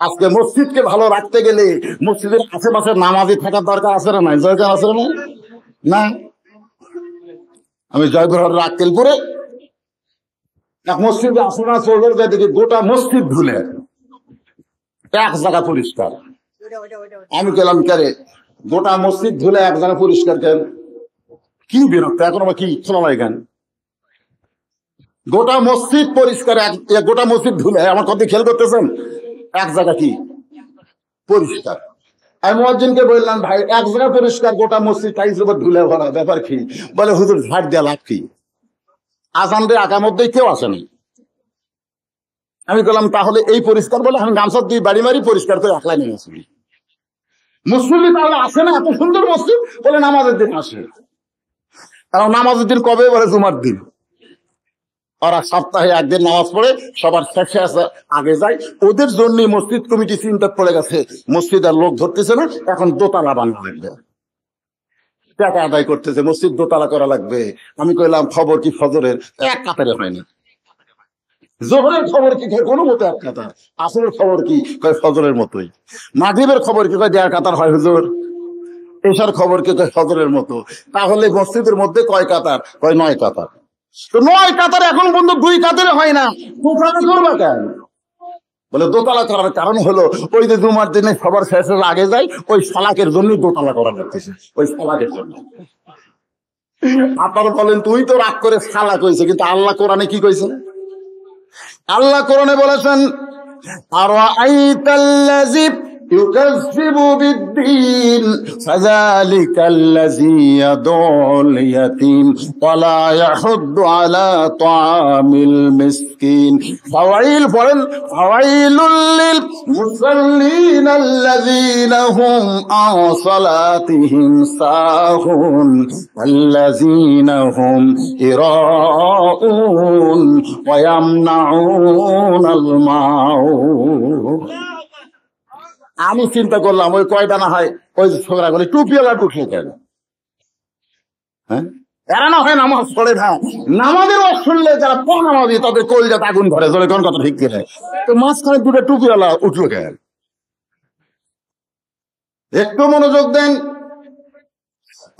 আজকে মসজিদকে ভালো রাখতে গেলে মসজিদের আশেপাশে নামাজি থাকার দরকার আছে না? নাই দরকার আছে না? না। আমি জয়পুরহাট আক্কেলপুরে এক মসজিদে আসনা চৌধুরী দেখি গোটা মসজিদ ধুলে এক জায়গা পরিষ্কার। আমি গেলাম, কেরে গোটা মসজিদ ধুলে এক জায়গা পরিষ্কার কেন? কি বিরক্ত, এখন আবার কি শোনা লাগে কেন? গোটা মসজিদ পরিষ্কার, গোটা মসজিদ ধুলে, আমার কথা খেয়াল করতেছেন? এক জায়গা কি পরিষ্কার? আমি মুয়াজ্জিনকে বললাম, ভাই এক জায়গা পরিষ্কার, গোটা মসজিদ টাইলস উপর ধুলে ভরা, ব্যাপার কি? বলে হুজুর ঝাড় দেয়া লাভ কি? আজান দিয়ে আগার মধ্যেই কেউ আসেনি। আমি বললাম তাহলে এই পরিষ্কার বলে আমি গামছা দিয়ে বাড়ি মারি পরিষ্কার করে একলাই নিয়ে আসি। মুসল্লি তাহলে আসে না? এত সুন্দর মসজিদ, বলে নামাজের দিন আসে। কারণ নামাজের দিন কবে? বলে জুমার দিন। ওরা সপ্তাহে একদিন নামাজ পড়ে সবার শেষে আসে, আগে যায়। ওদের জন্যই মসজিদ কমিটি চিন্তা পড়ে গেছে, মসজিদ আর লোক ধরতেছে না, এখন দোতলা বানানো লাগবে, টাকা আদায় করতেছে, মসজিদ দোতলা করা লাগবে। আমি কইলাম খবর কি ফজরের? এক কাতারে হয় না। জোহরের খবর কি? কোনো মতো এক কাতার। আসরের খবর কি? কয় ফজরের মতোই। মাগরিবের খবর কি? কয় 1.5 কাতার হয় হুজুর। এশার খবর কি? কয় ফজরের মতো। তাহলে মসজিদের মধ্যে কয় কাতার? কয় 9 কাতার। তো 9 কাতার এখন পর্যন্ত 2 কাতারে হয় না, দোতলা করবে কেন? বলে দোতলা করার কারণ হলো ওই যে জুমার দিনে সবার শেষে আগে যায়, ওই সালাকের জন্য দোতলা করা লাগতেছে, ওই সালাকের জন্য। আপনারা বলেন তুই তো রাগ করে সালাক হয়েছে, কিন্তু আল্লাহ কোরআনে কি কইছে? আল্লাহ কোরআনে বলেছেন, আরাআইতাল্লাযী ইউকাযযিবু বিদ্দীন ফাযালিকাল্লাযী ইয়াদউল ইয়াতীম ওয়া লা ইয়াহুদ্দু আলা তাআমিল মিসকিন। ফাওয়াইল পড়েন, ফাওয়াইলুল লিল মুসাল্লিন আল্লাযীনা হুম আন সালাতিহিম সাহুন আল্লাযীনা হুম ইরাউন ওয়া ইয়ামনাউনাল মাউন। আমি চিন্তা করলাম ওই কয়টা না হয় ওই ছোকরা গুলি টুপিওয়ালা টুপি কেন? হ্যাঁ, এরা না হয় নামাজ পড়ে না, নামাজের ওয়াজ শুনলে যারা নামাজি তাদের কলিজাতে আগুন ধরে, জোরে কোন কথা ঠিক কিনা? তো মাঝখানে দুটো টুপিওয়ালা উঠলো কেন? একটু মনোযোগ দেন।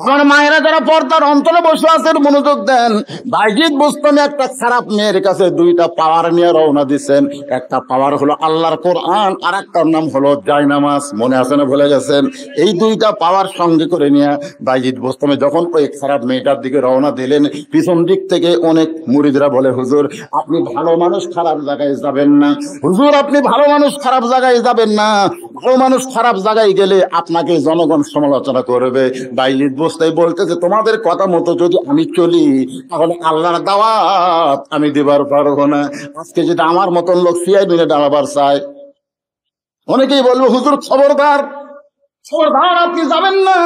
আমার মায়েরা যারা পর্দার অন্তরে বসে আছেন মনোযোগ দেন। বাইজিদ বুস্তামি একটা খারাপ মেয়ের কাছে 2টা পাওয়ার নিয়ে রওনা দিচ্ছেন। একটা পাওয়ার হলো আল্লাহর কোরআন, আর একটার নাম হলো জায়নামাজ। মনে আছে না? ভুলে গেছেন? এই 2টা পাওয়ার সঙ্গে করে নিয়ে বাইজিদ বুস্তামি যখন ওই খারাপ মেয়েটার দিকে রওনা দিলেন, পিছন দিক থেকে অনেক মুরিদরা বলে, হুজুর আপনি ভালো মানুষ, খারাপ জায়গায় যাবেন না। হুজুর আপনি ভালো মানুষ, খারাপ জায়গায় যাবেন না। ভালো মানুষ খারাপ জায়গায় গেলে আপনাকে জনগণ সমালোচনা করবে। বাইজিদ বুস্তামি বলতেছে, তোমাদের কথা মতো যদি আমি চলি তাহলে আল্লাহর দাওয়াত আমি দিবার পারবো না। আজকে যদি আমার মতন লোক সিআই মিলে দাঁড়াবার চায়, অনেকেই বলবো হুজুর খবরদার, খবরদার আপনি যাবেন না,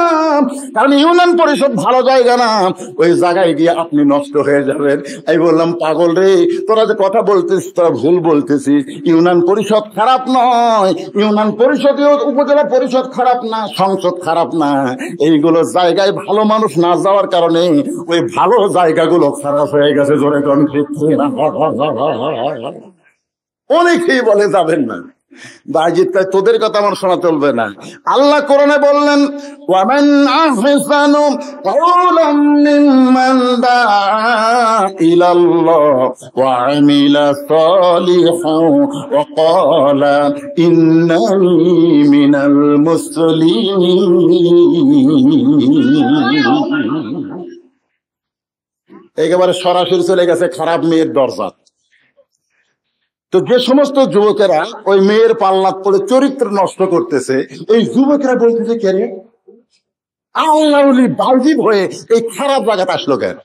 কারণ ইউনিয়ন পরিষদ ভালো জায়গা না, ওই জায়গায় গিয়ে আপনি নষ্ট হয়ে যাবেন। আমি বললাম, পাগল রে, তোরা যে কথা বলতেছিস তোরা ভুল বলতেছিস। ইউনিয়ন পরিষদ খারাপ নয়, ইউনিয়ন পরিষদ, উপজেলা পরিষদ খারাপ না, সংসদ খারাপ না। এইগুলো জায়গায় ভালো মানুষ না যাওয়ার কারণে ওই ভালো জায়গাগুলো খারাপ হয়ে গেছে। জোরে কোন ঠিক না? অনেকেই বলে যাবেন না। বাইজিদ কয়, তোদের কথা আমার শোনা চলবে না। আল্লাহ কোরআনে বললেন, ওয়ামান আহসানু কাওলাম মিম্মান দাআ ইলাল্লাহ ওয়া আমিলা সালিহান ওয়া ক্বালা ইন্নানি মিনাল মুসলিমিন। একেবারে সরাসরি চলে গেছে খারাপ মেয়ের দরজা। তো যে সমস্ত যুবকেরা ওই মেয়ের পাল্লাত পড়ে চরিত্র নষ্ট করতেছে, এই যুবকেরা বলতেছে, কেন আল্লাহ বাইজিদ হয়ে এই খারাপ জায়গাতে আসলো কেন?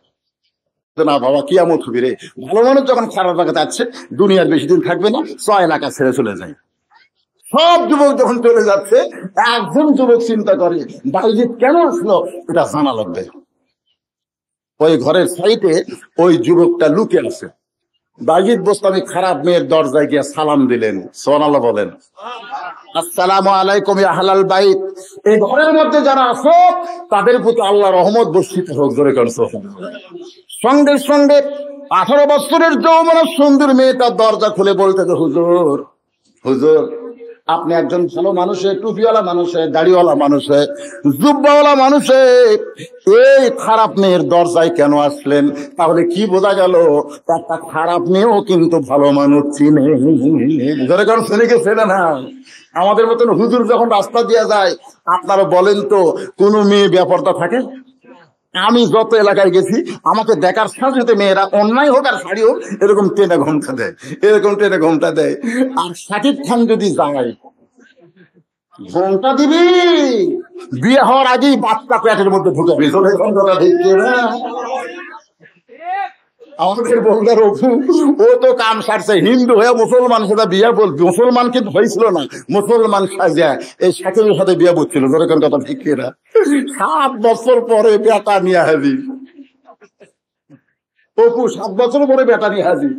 না বাবা, কিয়ামত হবে রে। ভালো মানুষ যখন খারাপ জায়গাতে আসছে, দুনিয়ার বেশি দিন থাকবে না, 6 এলাকা ছেড়ে চলে যায়। সব যুবক যখন চলে যাচ্ছে, একজন যুবক চিন্তা করে বাইজিদ কেন আসলো, এটা জানা লাগবে। ওই ঘরের সাইডে ওই যুবকটা লুকে আছে। বাইজিদ বুস্তামি খারাপ মেয়ের দরজায় গিয়ে সালাম দিলেন। সুবহানাল্লাহ বলেন। আসসালামু আলাইকুম ইয়া আহলাল বাইত। এই ঘরের মধ্যে যারা আছো তাদের প্রতি আল্লাহর রহমত বর্ষিত হোক। জোরে কোন সুবহানাল্লাহ। সঙ্গে সঙ্গে 18 বছরের যৌবনের সুন্দর মেয়েটা দরজা খুলে বলতে, হুজুর হুজুর আপনি একজন ভালো মানুষে, টুপিওয়ালা মানুষে, দাড়িওয়ালা মানুষে, জুব্বাওয়ালা মানুষে এই খারাপ মেয়ের দরজায় কেন আসলেন? তাহলে কি বোঝা গেল? একটা খারাপ মেয়েও কিন্তু ভালো মানুষ চিনে। ধরে কারণ চেনে কে চেনে না? আমাদের মতন হুজুর যখন রাস্তা দিয়ে যায়, আপনারা বলেন তো কোন মেয়ে বেপরদা থাকে? আমি যত এলাকায় গেছি, আমাকে দেখার সাথে সাথে মেয়েরা অন্যায় হোক আর শাড়ি হোক এরকম টেনে ঘোমটা দেয়, এরকম টেনে ঘোমটা দেয়। আর শাকিব খান যদি যায়, ঘোমটা দিবি, বিয়ে হওয়ার আগেই বাচ্চা পেটের মধ্যে ঢুকাবি। আমাদের বলদার অপু, ও তো কাম সারছে, হিন্দু হয়ে মুসলমান সাথে বিয়ে বল, মুসলমান কিন্তু হয়েছিল না, মুসলমান সাজা এই শাকিবের সাথে বিয়ে বলছিল। যেরকম কথা ঠিক না, 7 বছর পরে বেটা নিয়ে হাজির। অপু 7 বছর পরে বেটা নিয়ে হাজির।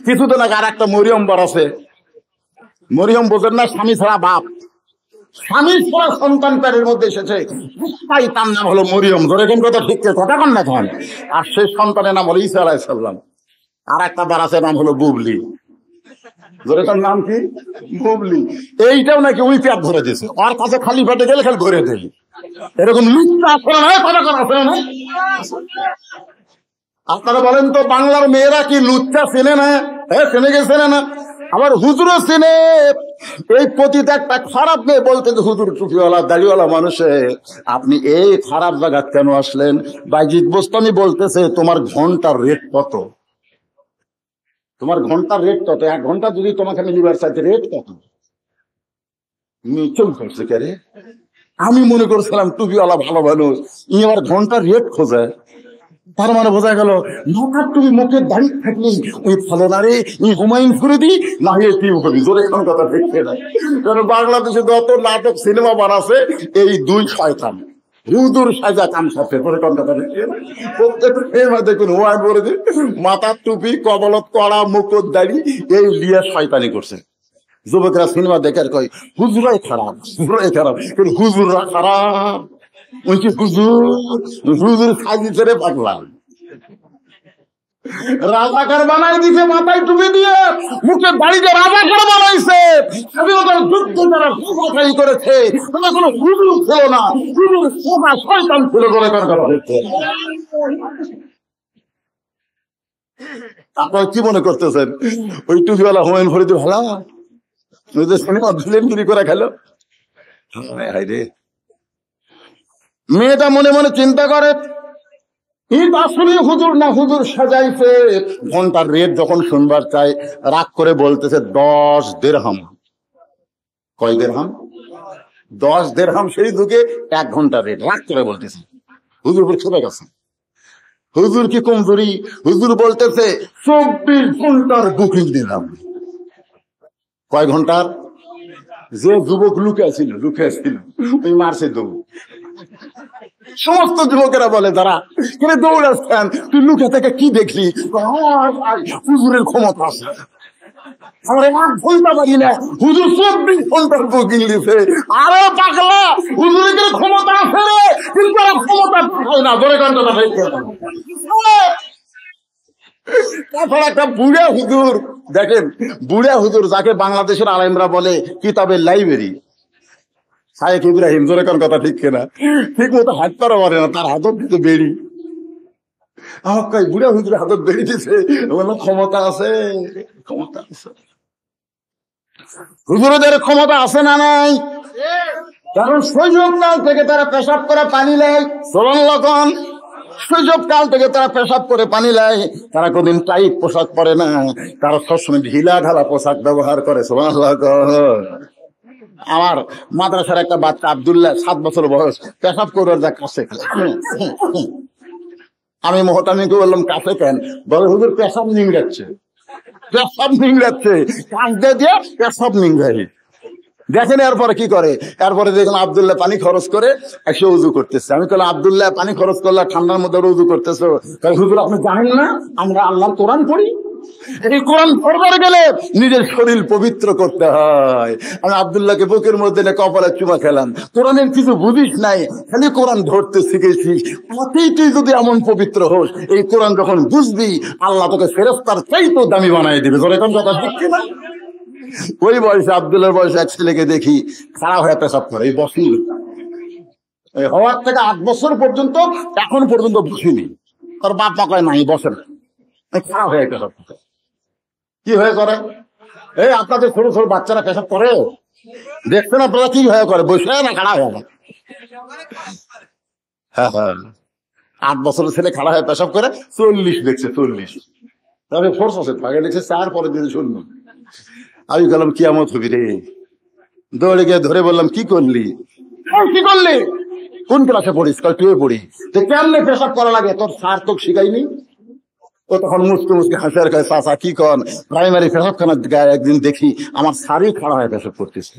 কিছুদিন আগে আর একটা মরিয়ম বার আছে, মরিয়ম বোঝেন না, স্বামী ছাড়া বাপ, স্বামী ছাড়া সন্তান পেটের মধ্যে এসেছে, তাই তার নাম হলো মরিয়ম। যেরকম কথা ঠিক কথা কন না খান। আর সেই সন্তানের নাম হলো ঈসা আলাইহিস সালাম। আর একটা বার আছে, নাম হলো বুবলি। যেরকম নাম কি? বুবলি। এইটাও নাকি ওই পেট ধরে দিয়েছে, ওর কাছে খালি পেটে গেলে খালি ধরে দেবে। এরকম লুচ্চা আছে না? কথা কন আছে না? আপনারা বলেন তো, বাংলার মেয়েরা কি লুচ্চা চেনে না? হ্যাঁ, চেনে গেছে, চেনে না? আবার হুজুরও চেনে। এই প্রতিটা একটা খারাপ মেয়ে বলতে, হুজুর টুপিওয়ালা দাড়িওয়ালা মানুষে আপনি এই খারাপ জায়গা কেন আসলেন? বাইজিদ বোস্তামি বলতেছে, তোমার ঘন্টার রেট কত? তোমার ঘন্টার রেট কত? 1 ঘন্টা যদি তোমাকে আমি নিবার চাইতে, রেট কত? চুপ করছে কে রে? আমি মনে করছিলাম টুপিওয়ালা ভালো মানুষ, ই আমার ঘন্টার রেট খোঁজে। তার মানে বোঝা গেল, মাথার টুপি মুখের দাড়ি থাকলে ওই ফলে না রে, হুমায়ুন ফরিদি না হয়ে টিউ হবি। জোরে কোন কথা দেখতে নাই। কারণ বাংলাদেশে যত নাটক সিনেমা বানাচ্ছে, এই 2 শয়তান হুজুর সাজা কাম সাথে। জোরে কোন কথা দেখতে নাই। প্রত্যেকের ফেমা দেখুন, হুমায়ুন ফরিদি মাথার টুপি, কবলত কড়া, মুকুট দাড়ি, এই লিয়া শয়তানি করছে। যুবকরা সিনেমা দেখার কয় হুজুরাই খারাপ, হুজুরাই খারাপ, কিন্তু হুজুররা খারাপ। হুজুর সাজি ছেড়ে পাগলা, রাজাকার বানাই দিছে, মাথায় টুপি দিয়ে, মুখে বাড়িতে রাজাকার বানাইছে। স্বাধীনতার যুদ্ধ যারা করেছে, তারা কোনো হুজুর ছিল না, হুজুর সোজা শয়তান ছিল। করে করা হচ্ছে। আপনারা কি মনে করতেছেন ওই টুপিওয়ালা হুমায়ুন ফরিদি ভালো? ওই যে সিনেমা ভিলেনগিরি করে খেলো। রে, মেয়েটা মনে মনে চিন্তা করে, আসলে হুজুর না হুজুর সাজাইছে। ঘন্টার রেট যখন শুনবার চাই, রাগ করে বলতেছে 10 দিরহাম। কয় দিরহাম? 10 দিরহাম। সেই যুগে 1 ঘন্টার রেট। রাগ করে বলতেছে, হুজুর খেপে গেছে। হুজুর কি কমজোরি? হুজুর বলতেছে 24 ঘন্টার বুকিং দিলাম। কয় ঘন্টার? যে যুবক লুকিয়েছিল ওই মারছে দৌড়। সমস্ত যুবকেরা বলে, তারা কিন্তু দৌড়াচ্ছেন, তুই লুকে থেকে কি দেখলি? হুজুরের ক্ষমতা আছে, আমরা 1 ঘন্টা পারি না, হুজুর 24 ঘন্টার বুকিং দিছে। আরে পাগলা, হুজুরের ক্ষমতা আছে রে, কিন্তু ক্ষমতা হয় না। ধরে ঘন্টা তাছাড়া একটা বুড়া হুজুর দেখেন, বুড়া হুজুর যাকে বাংলাদেশের আলেমরা বলে কিতাবের লাইব্রেরি, শায়েখ ইব্রাহিম। জোরে কোন কথা ঠিক কিনা? ঠিক মতো হাঁটতে পারে না, তার হাতত দিতে বেড়ি। আমার কয় বুড়া হুজুর হাতত বেড়ি দিছে, ক্ষমতা আছে, ক্ষমতা আছে। হুজুরদের ক্ষমতা আছে না নাই? কারণ শৈশবকাল থেকে তারা পেশাব করে পানি নেয়। সুবহানাল্লাহ। শৈশবকাল থেকে তারা পেশাব করে পানি নেয়। তারা কোনদিন টাইট পোশাক পরে না, তারা সবসময় ঢিলা ঢালা পোশাক ব্যবহার করে। সুবহানাল্লাহ। আমার মাদ্রাসার একটা বাচ্চা আব্দুল্লাহ, 7 বছর বয়স, পেশাব করে যা কাছে। আমি মহতামিকে বললাম, কাছে কেন? বলে হুজুর পেশাব নিংড়াচ্ছে, পেশাব নিংড়াচ্ছে, কাঁদতে দিয়ে পেশাব নিংড়াই। দেখেন এরপরে কি করে? এরপরে দেখলাম আব্দুল্লাহ পানি খরচ করে এসে উজু করতেছে। আমি বললাম, আব্দুল্লাহ পানি খরচ করলে ঠান্ডার মধ্যে উজু করতেছো? হুজুর আপনি জানেন না আমরা আল্লাহর কোরআন পড়ি, এই কোরআন পড়বার গেলে নিজের শরীর পবিত্র করতে হয়। আমি আব্দুল্লাহকে বুকের মধ্যে কপালে চুমা খেলাম। কোরআনের কিছু বুঝিস নাই, খালি কোরআন ধরতে শিখেছিস। তুই যদি এমন পবিত্র হোস, এই কোরআন যখন বুঝবি, আল্লাহ তোকে ফেরেশতার চাইতেও দামি বানাই দিবে। কথা ঠিক না? ওই বয়সে, আব্দুলের বয়সে এক ছেলেকে দেখি খারাপ হয়ে পেশাব করে, এই বসি হওয়ার থেকে 8 বছর পর্যন্ত এখন পর্যন্ত বসিনি। তোর বাপ মা কয় নাই, বসে না, খারাপ হয়ে পেশাব করে। কি হয়ে করে? এই আপনাদের ছোট ছোট বাচ্চারা পেশাব করে, দেখছেন আপনারা কি হয়ে করে? বসে না, খারাপ হয়ে যায়। হ্যাঁ হ্যাঁ, 8 বছরের ছেলে খারাপ হয়ে পেশাব করে, 40 দেখছে, 40। তবে ফোর্স আছে, আগে দেখছে 4, পরে দিন 0। আমি গেলাম কিয়ামত হবি রে। দৌড়ে গিয়ে ধরে বললাম, কি করলি? কি করলি? কোন ক্লাসে পড়িস? টুয়ে পড়ি। কেমনে পেশাব করা লাগে তোর স্যার তোকে শিখাইনি? ও তখন মুসকে মুসকে হাসে আর কয়, চাচা কি কন, প্রাইমারি পেশাবখানার গায়ে একদিন দেখি আমার শাড়ি খাড়া হয়ে পেশাব করতেছে।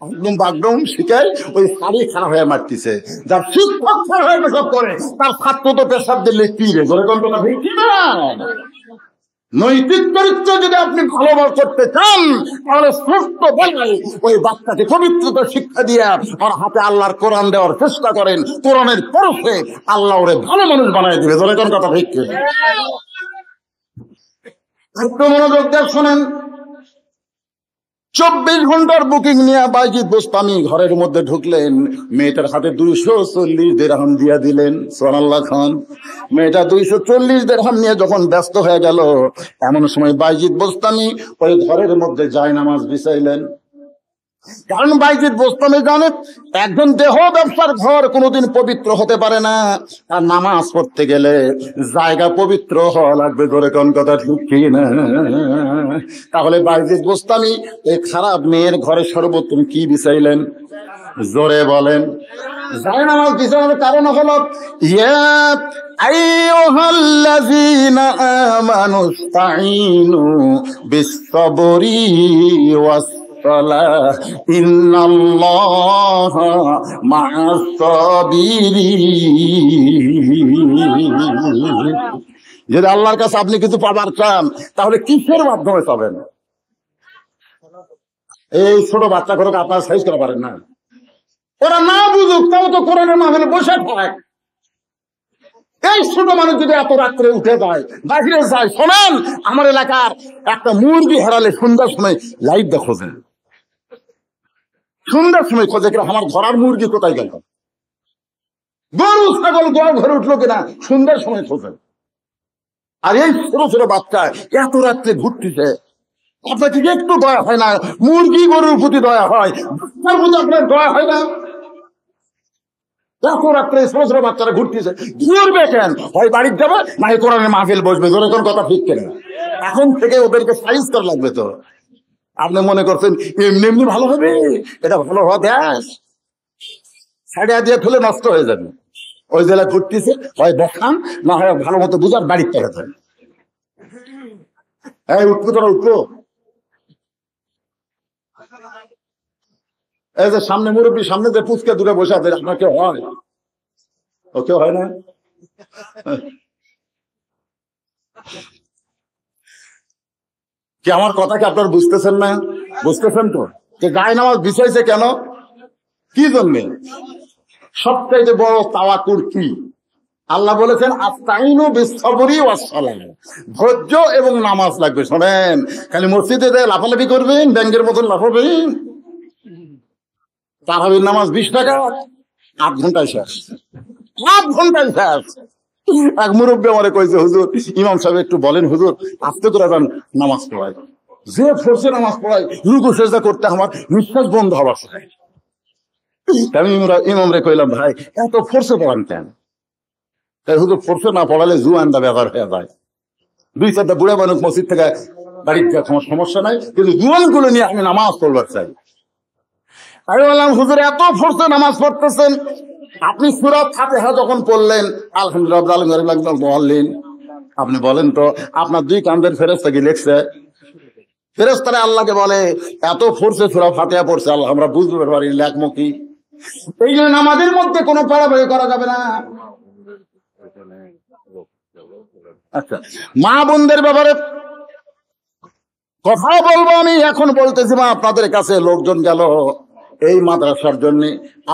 একদম বাগডাউন শিখায়, ওই শাড়ি খারাপ হয়ে মারতেছে। যার শিক্ষক খারাপ হয়ে পেশাব করে, তার ছাত্র তো পেশাব দিলে কি রে? ধরে কোন কথা ভেঙে না। নৈতিক চরিত্র যদি আপনি ভালোবাস করতে চান, তাহলে সুস্থ বলাই ওই বাচ্চাকে পবিত্রতা শিক্ষা দিয়ে আর হাতে আল্লাহর কোরআন দেওয়ার চেষ্টা করেন। কোরআনের পরশে আল্লাহ ওরে ভালো মানুষ বানাই দিবে। ধরে কোন কথা ভেঙে। একটু মনোযোগ দিয়ে শোনেন। 24 ঘন্টার বুকিং নিয়ে বাইজিদ বোস্তামি ঘরের মধ্যে ঢুকলেন। মেয়েটার হাতে 240 দিরহাম দিয়া দিলেন। সুবহানাল্লাহ খান। মেয়েটা 240 দিরহাম নিয়ে যখন ব্যস্ত হয়ে গেল, এমন সময় বাইজিদ বোস্তামি ওই ঘরের মধ্যে জায়নামাজ বিছাইলেন। কারণ বাইজিদ বোস্তামি জানে, একজন দেহ ব্যবসার ঘর কোনোদিন পবিত্র হতে পারে না। আর নামাজ পড়তে গেলে জায়গা পবিত্র হওয়া লাগবে। ধরে কোন কথা ঠিক কি না? তাহলে বাইজিদ বোস্তামি এই খারাপ মেয়ের ঘরে সর্বোত্তম কি বিছাইলেন? জোরে বলেন। জায়নামাজ বিছানোর কারণ হলো, ইয়া আইয়ুহাল্লাযীনা আমানু ইসতাঈনু বিস-সাবরি ওয়াস ইন্নাল্লাহা মা'আস সাবিরিন। যদি আল্লাহর কাছে আপনি কিছু পাবার চান, তাহলে কিসের মাধ্যমে পাবেন? এই ছোট বাচ্চা ঘরকে আপনারা সাইজ করতে পারেন না। ওরা না বুঝুক, তাও তো কোরআনের মাহফিলে বসে থাকে। এই ছোট মানুষ যদি এত রাত্রে উঠে যায়, বাহিরে যায়। শোনেন, আমার এলাকার একটা মুরগি হারালে সন্ধ্যার সময় লাইট দেখো, সন্ধ্যার সময় খোঁজে কিনা আমার ঘরের মুরগি কোথায় গেল, গরু ছাগল গোয়াল ঘরে উঠলো কিনা সন্ধ্যার সময় খোঁজে। আর এই ছোট ছোট বাচ্চা এত রাত্রে ঘুরতেছে, আপনার ঠিক একটু দয়া হয় না? মুরগি গরুর প্রতি দয়া হয়, বাচ্চার প্রতি আপনার দয়া হয় না? এত রাত্রে ছোট ছোট বাচ্চারা ঘুরতেছে, ঘুরবে কেন? হয় বাড়ির যাবে, না কোরআনের মাহফিল বসবে। ধরে কোন কথা ঠিক কেন? এখন থেকে ওদেরকে সাইজ করা লাগবে। তো আপনি মনে করছেন এমনি এমনি ভালো হবে? এটা ভালো হওয়া দেশ ছাড়িয়া দিয়ে ফেলে নষ্ট হয়ে যাবে। ওই জেলায় ঘুরতেছে, হয় দেখান, না হয় ভালো মতো বুঝার বাড়ির থেকে যান। এই উঠবো, তোরা উঠবো। এই যে সামনে মুরব্বী, সামনে যে পুচকে দূরে বসে আছে, আপনার কেউ হয়? ও কেউ হয় না? কি আমার কথা কি আপনার বুঝতেছেন না? বুঝতেছেন তো? যে জায়নামাজ বিছাইছে কেন, কি জন্যে? সবচাইতে বড় তাওয়াক্কুল কি? আল্লাহ বলেছেন, আস্তাইনু বিস-সাবরি ওয়াস-সালাহ। ধৈর্য এবং নামাজ লাগবে। শোনেন, খালি মসজিদে লাফালাফি করবেন, ব্যাংকের মতন লাফাবেন। তারাবির নামাজ 20 টাকা, 8 ঘন্টায় শেষ। 8 ঘন্টায় শেষ। এক মুরব্বী আমারে কইছে, হুজুর, ইমাম সাহেব একটু বলেন হুজুর, আস্তে করে নামাজ পড়ায়। যে ফোর্সে নামাজ পড়ায়, রুকু সেজদা করতে আমার নিঃশ্বাস বন্ধ হওয়ার চাই। আমি ইমাম রে কইলাম, ভাই এত ফোর্সে পড়ান কেন? হুজুর, ফোর্সে না পড়ালে জুয়ানটা ব্যবহার হয়ে যায়। 2-4টা বুড়া মানুষ মসজিদ থেকে বাড়িতে তোমার সমস্যা নাই, কিন্তু জুয়ান গুলো নিয়ে আমি নামাজ পড়বার চাই। আমি বললাম, হুজুর এত ফোর্সে নামাজ পড়তেছেন, আপনি সূরা ফাতিহা যখন পড়লেন, আলহামদুলিল্লাহ বললেন, আপনি বলেন তো আপনার 2 কাঁধের ফেরেশতা কি লিখছে? ফেরেশতারা আল্লাহকে বলে, এত ফোর্সে সূরা ফাতিহা পড়ছে আল্লাহ, আমরা বুঝতে পারি লেখমো কি। এই জন্য নামাজের মধ্যে কোনো পারাপারি করা যাবে না। আচ্ছা, মা বোনদের ব্যাপারে কথা বলবো আমি। এখন বলতেছি, মা আপনাদের কাছে লোকজন গেল এই মাদ্রাসার জন্য,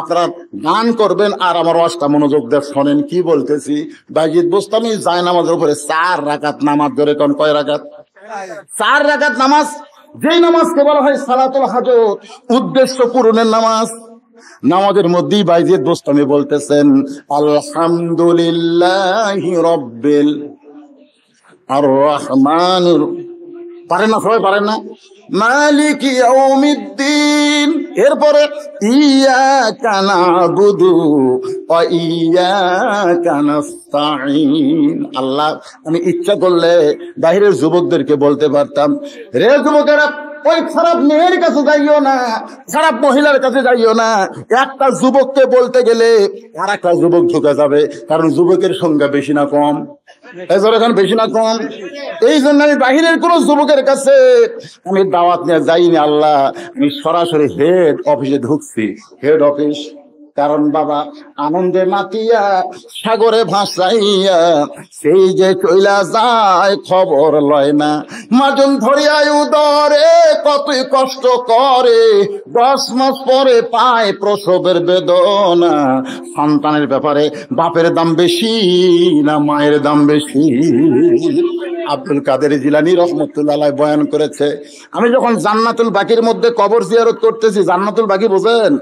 আপনারা গান করবেন আর আমার ওয়াজটা মনোযোগ দিয়ে শোনেন কি বলতেছি। বাইজিদ বোস্তামি জায়নামাজের উপরে 4 রাকাত নামাজ। ধরে কোন কয় রাকাত? 4 রাকাত নামাজ যেই নামাজকে বলা হয় সালাতুল হাজত, উদ্দেশ্য পূরণের নামাজ, নামাজের মধ্যেই বাইজিদ বোস্তামি বলতেছেন আলহামদুলিল্লাহি রাব্বিল আর রহমানির, পারেন না সবাই, পারেন না, মালিক ইয়াউমিদ্দিন, এরপরে ইয়াকা নাবুদু ওয়া ইয়াকা নাস্তাঈন। আল্লাহ, আমি ইচ্ছা করলে বাহিরের যুবকদেরকে বলতে পারতাম, রে যুবকেরা ওই খারাপ মেয়ের কাছে যাইও না, খারাপ মহিলার কাছে যাইও না। একটা যুবককে বলতে গেলে আর একটা যুবক ঢুকে যাবে, কারণ যুবকের সংখ্যা বেশি না কম, এখন বেশি না কম। এই জন্য আমি বাহিরের কোন যুবকের কাছে আমি দাওয়াত নিয়ে যাইনি। আল্লাহ, আমি সরাসরি হেড অফিসে ঢুকছি, হেড অফিস। কারণ বাবা, আনন্দে মাতিয়া সাগরে ভাসাইয়া সেই যে চইলা যায় খবর লয় না, মাজন ধরিয়ায় উদরে কতই কষ্ট করে, 10 মাস পরে পায় প্রসবের বেদনা। সন্তানের ব্যাপারে বাপের দাম বেশি না মায়ের দাম বেশি? আব্দুল কাদের জিলানী রহমতুল্লাহ আলাইহি বয়ান করেছে, আমি যখন জান্নাতুল বাকির মধ্যে কবর জিয়ারত করতেছি, জান্নাতুল বাকি বোঝেন,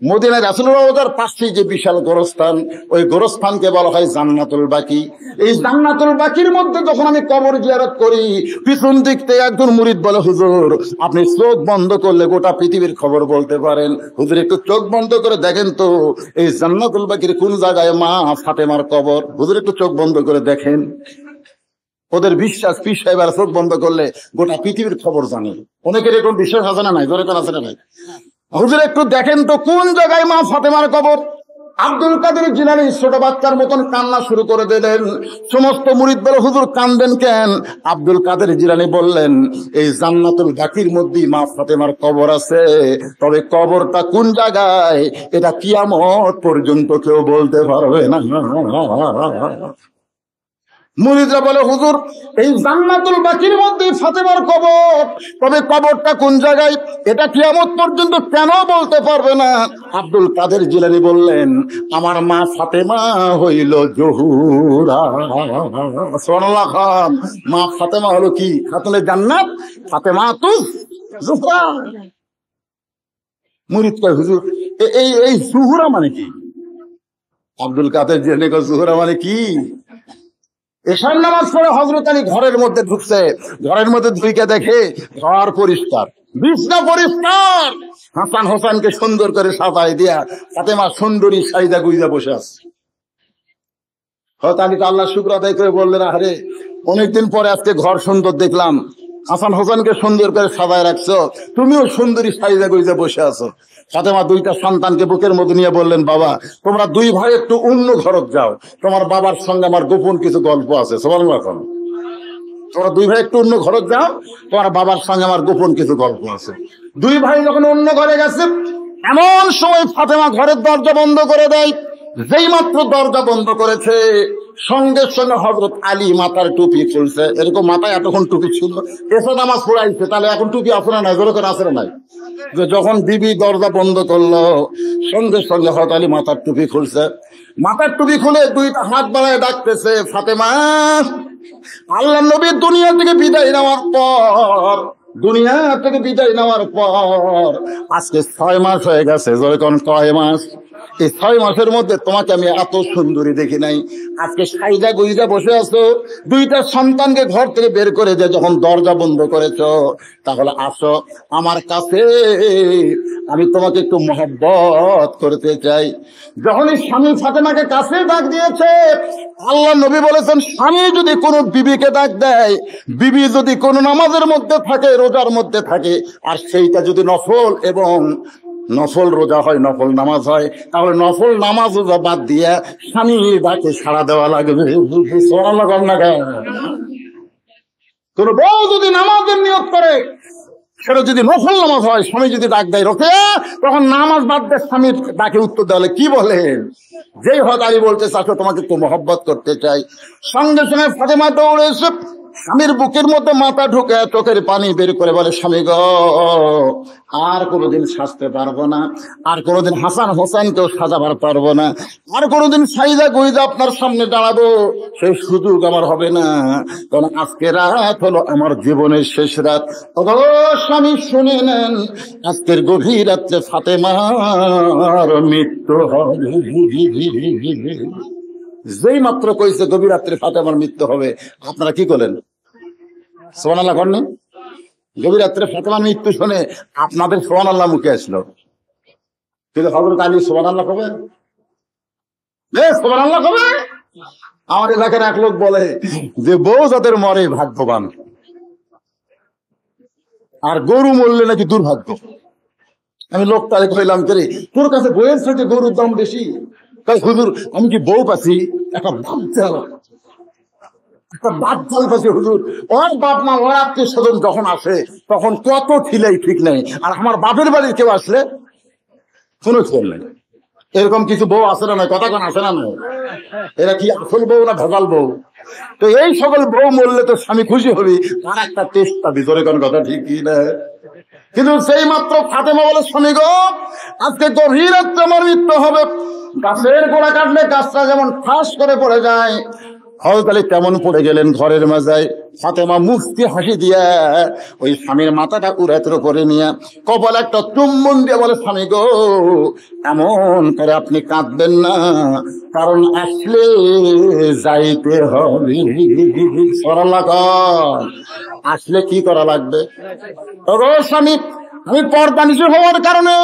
মদিনায় রাসূলুল্লাহ রওজার পাশে যে বিশাল গোরস্থান, ওই গোরস্থানকে বলা হয় জান্নাতুল বাকি। এই জান্নাতুল বাকির মধ্যে যখন আমি কবর জিয়ারত করি, পিছন দিক থেকে একজন মুরিদ বলে, হুজুর আপনি চোখ বন্ধ করলে গোটা পৃথিবীর খবর বলতে পারেন। হুজুর একটু চোখ বন্ধ করে দেখেন তো এই জান্নাতুল বাকির কোন জায়গায় মা ফাতেমার কবর। হুজুর একটু চোখ বন্ধ করে দেখেন। ওদের বিশ্বাস পীর সাহেবের চোখ বন্ধ করলে গোটা পৃথিবীর খবর জানে। অনেকের এরকম বিশ্বাস আছে না নাই? ধরে কোন আছে না ভাই? হুজুর একটু দেখেন তো কোন জায়গায় মা ফাতেমার কবর। আব্দুল কাদের জিলানী ছোট বাচ্চার মতন কান্না শুরু করে দিলেন। সমস্ত মুরিদ বলে, হুজুর কান্দেন কেন? আব্দুল কাদের জিলানী বললেন, এই জান্নাতুল বাকির মধ্যেই মা ফাতেমার কবর আছে, তবে কবরটা কোন জায়গায় এটা কিয়ামত পর্যন্ত কেউ বলতে পারবে না। মুরিদরা বলে, হুজুর এই জান্নাতুল বাকির মধ্যে ফাতেমার কবর, তবে কবরটা কোন জায়গায় এটা কিয়ামত পর্যন্ত কেন বলতে পারবে না? আব্দুল কাদের জিলানী বললেন, আমার মা ফাতেমা হইল জহুরা। সুবহানাল্লাহ খান, মা ফাতেমা হলো কি? খাতুনে জান্নাত, ফাতেমা তু জুহরা। মুরিদ কয়, হুজুর এই জুহরা মানে কি? আব্দুল কাদের জিলানী কয়, জুহরা মানে কি? এশার নামাজ পড়ে হযরত আলী ঘরের মধ্যে ঢুকছে, ঘরের মধ্যে ঢুকে দেখে ঘর পরিষ্কার, বিছনা পরিষ্কার, হাসান হোসেনকে সুন্দর করে সাজায় দিয়া ফাতেমা সুন্দরী সাইদা গুইজা বসে আছে। হযরত আলী আল্লাহ শুকর আদায় করে বললেন, আরে অনেকদিন পরে আজকে ঘর সুন্দর দেখলাম, হাসান হোসেনকে সুন্দর করে সাজায় রাখছো, তুমিও সুন্দরী সাইদা গুইজা বসে আছো। ফাতেমা দুইটা সন্তানকে বুকের মধ্যে নিয়ে বললেন, বাবা তোমরা দুই ভাই একটু অন্য ঘরত যাও, তোমার বাবার সঙ্গে আমার গোপন কিছু গল্প আছে। সুবহানাল্লাহ। তোমরা দুই ভাই একটু অন্য ঘরত যাও, তোমার বাবার সঙ্গে আমার গোপন কিছু গল্প আছে। দুই ভাই যখন অন্য ঘরে গেছে, এমন সময় ফাতেমা ঘরের দরজা বন্ধ করে দেয়। যেই মাত্র দরজা বন্ধ করেছে, সঙ্গে সঙ্গে হযরত আলী মাথার টুপি খুলছে। এরকম মাথায় এতক্ষণ টুপি ছিল, এসে নামাজ পড়াইছে, তাহলে এখন টুপি আছে না নাই? জোরে করে আছে না নাই? যখন বিবি দরজা বন্ধ করলো, সঙ্গে সঙ্গে হযরত আলী মাথার টুপি খুলছে। মাথার টুপি খুলে দুইটা হাত বাড়ায় ডাকতেছে, ফাতেমা। আল্লাহ নবী দুনিয়া থেকে বিদায় নেওয়ার পর, দুনিয়া থেকে বিদায় নেওয়ার পর আজকে 6 মাস হয়ে গেছে। যখন কয় মাস? এই 6 মাসের মধ্যে তোমাকে আমি এত সুন্দরী দেখি নাই। আজকে সাইদা গুইজা বসে আছো, দুইটা সন্তানকে ঘর থেকে বের করে দিয়ে যখন দরজা বন্ধ করেছো, তাহলে আসো আমার কাছে, আমি তোমাকে একটু মহব্বত করতে চাই। যখনই স্বামী ফাতেমাকে কাছে ডাক দিয়েছে, আল্লাহ নবী বলেছেন, স্বামী যদি কোনো বিবিকে ডাক দেয়, বিবি যদি কোনো নামাজের মধ্যে থাকে, রোজার মধ্যে থাকে, আর সেইটা যদি নফল এবং নফল রোজা হয়, নফল নামাজ হয়, তাহলে নফল নামাজ রোজা বাদ দিয়ে স্বামীর ডাকে সাড়া দেওয়া লাগবে। কোন বউ যদি নামাজের নিয়ত করে, সেটা যদি নফল নামাজ হয়, স্বামী যদি ডাক দেয় রোকে, তখন নামাজ বাদ দিয়ে স্বামীর ডাকে উত্তর দেওয়া। কি বলেন? যেই হযরত আলী বলতে চাচ্ছ তোমাকে একটু মহব্বত করতে চাই, সঙ্গে সঙ্গে ফাতেমা দৌড়ে এসে স্বামীর বুকের মধ্যে মাথা ঢুকে চোখের পানি বের করে বলে, স্বামী গো, আর কোনোদিন সাজতে পারবো না, আর কোনোদিন হাসান হোসেনকেও সাজাবার পারবো না, আর কোনোদিন সাইদা গুইদা আপনার সামনে দাঁড়াবো সেই সুযোগ আমার হবে না, কারণ আজকে রাত হলো আমার জীবনের শেষ রাত। ওগো স্বামী শুনে নেন, আজকের গভীর রাত্রে ফাতেমার মৃত্যু হবে। যেই মাত্র কইছে গভীর রাত্রে ফাতেমার মৃত্যু হবে, আপনারা কি করলেন? সুবহানাল্লাহ করেন? গভীর রাত্রে ফাতেমার মৃত্যু শুনে আপনাদের সুবহানাল্লাহ মুখে আসলো, কিন্তু হযরত আলী সুবহানাল্লাহ কবে? সুবহানাল্লাহ কবে? আমার এলাকার এক লোক বলে যে বউ যাদের মরে ভাগ্যবান, আর গরু মরলে নাকি দুর্ভাগ্য। আমি লোকটারে কইলাম, কে রে, তোর কাছে বইয়ের সাথে গরুর দাম বেশি? হুজুর আমি কি বউ পাচ্ছি, একটা বাচ্চাল পাচ্ছি হুজুর। ওর বাপ মা, ওর আত্মীয় স্বজন যখন আসে তখন কত ছিলেই ঠিক নেই, আর আমার বাপের বাড়ির কেউ আসলে কোনো ছিল নেই। এরকম কিছু বউ আসে না নয়, কথা কোন আসে না নয়? এরা কি আসল বউ না ভেজাল বউ? তো এই সকল বউ মরলে তো স্বামী খুশি হবি, আর একটা চেষ্টা ভিতরে কোন কথা ঠিক কি না? কিন্তু সেই মাত্র ফাতেমা বলে, স্বামী গো, আজকে গভীর রাত্রে আমার মৃত্যু হবে। গাছের গোড়া কাটলে গাছটা যেমন ঠাস করে পড়ে যায়, হযরত আলী তেমন পড়ে গেলেন ঘরের মাজায়। ফাতেমা মুস্কি হাসি দিয়া ওই স্বামীর মাথাটা উড়াতের উপরে নিয়ে কপাল একটা চুম্বন দিয়ে বলে, স্বামী গো, এমন করে আপনি কাঁদবেন না, কারণ আসলে যাইতে হবে। আসলে কি করা লাগবে? স্বামী, আমি পর্দানিশী হওয়ার কারণে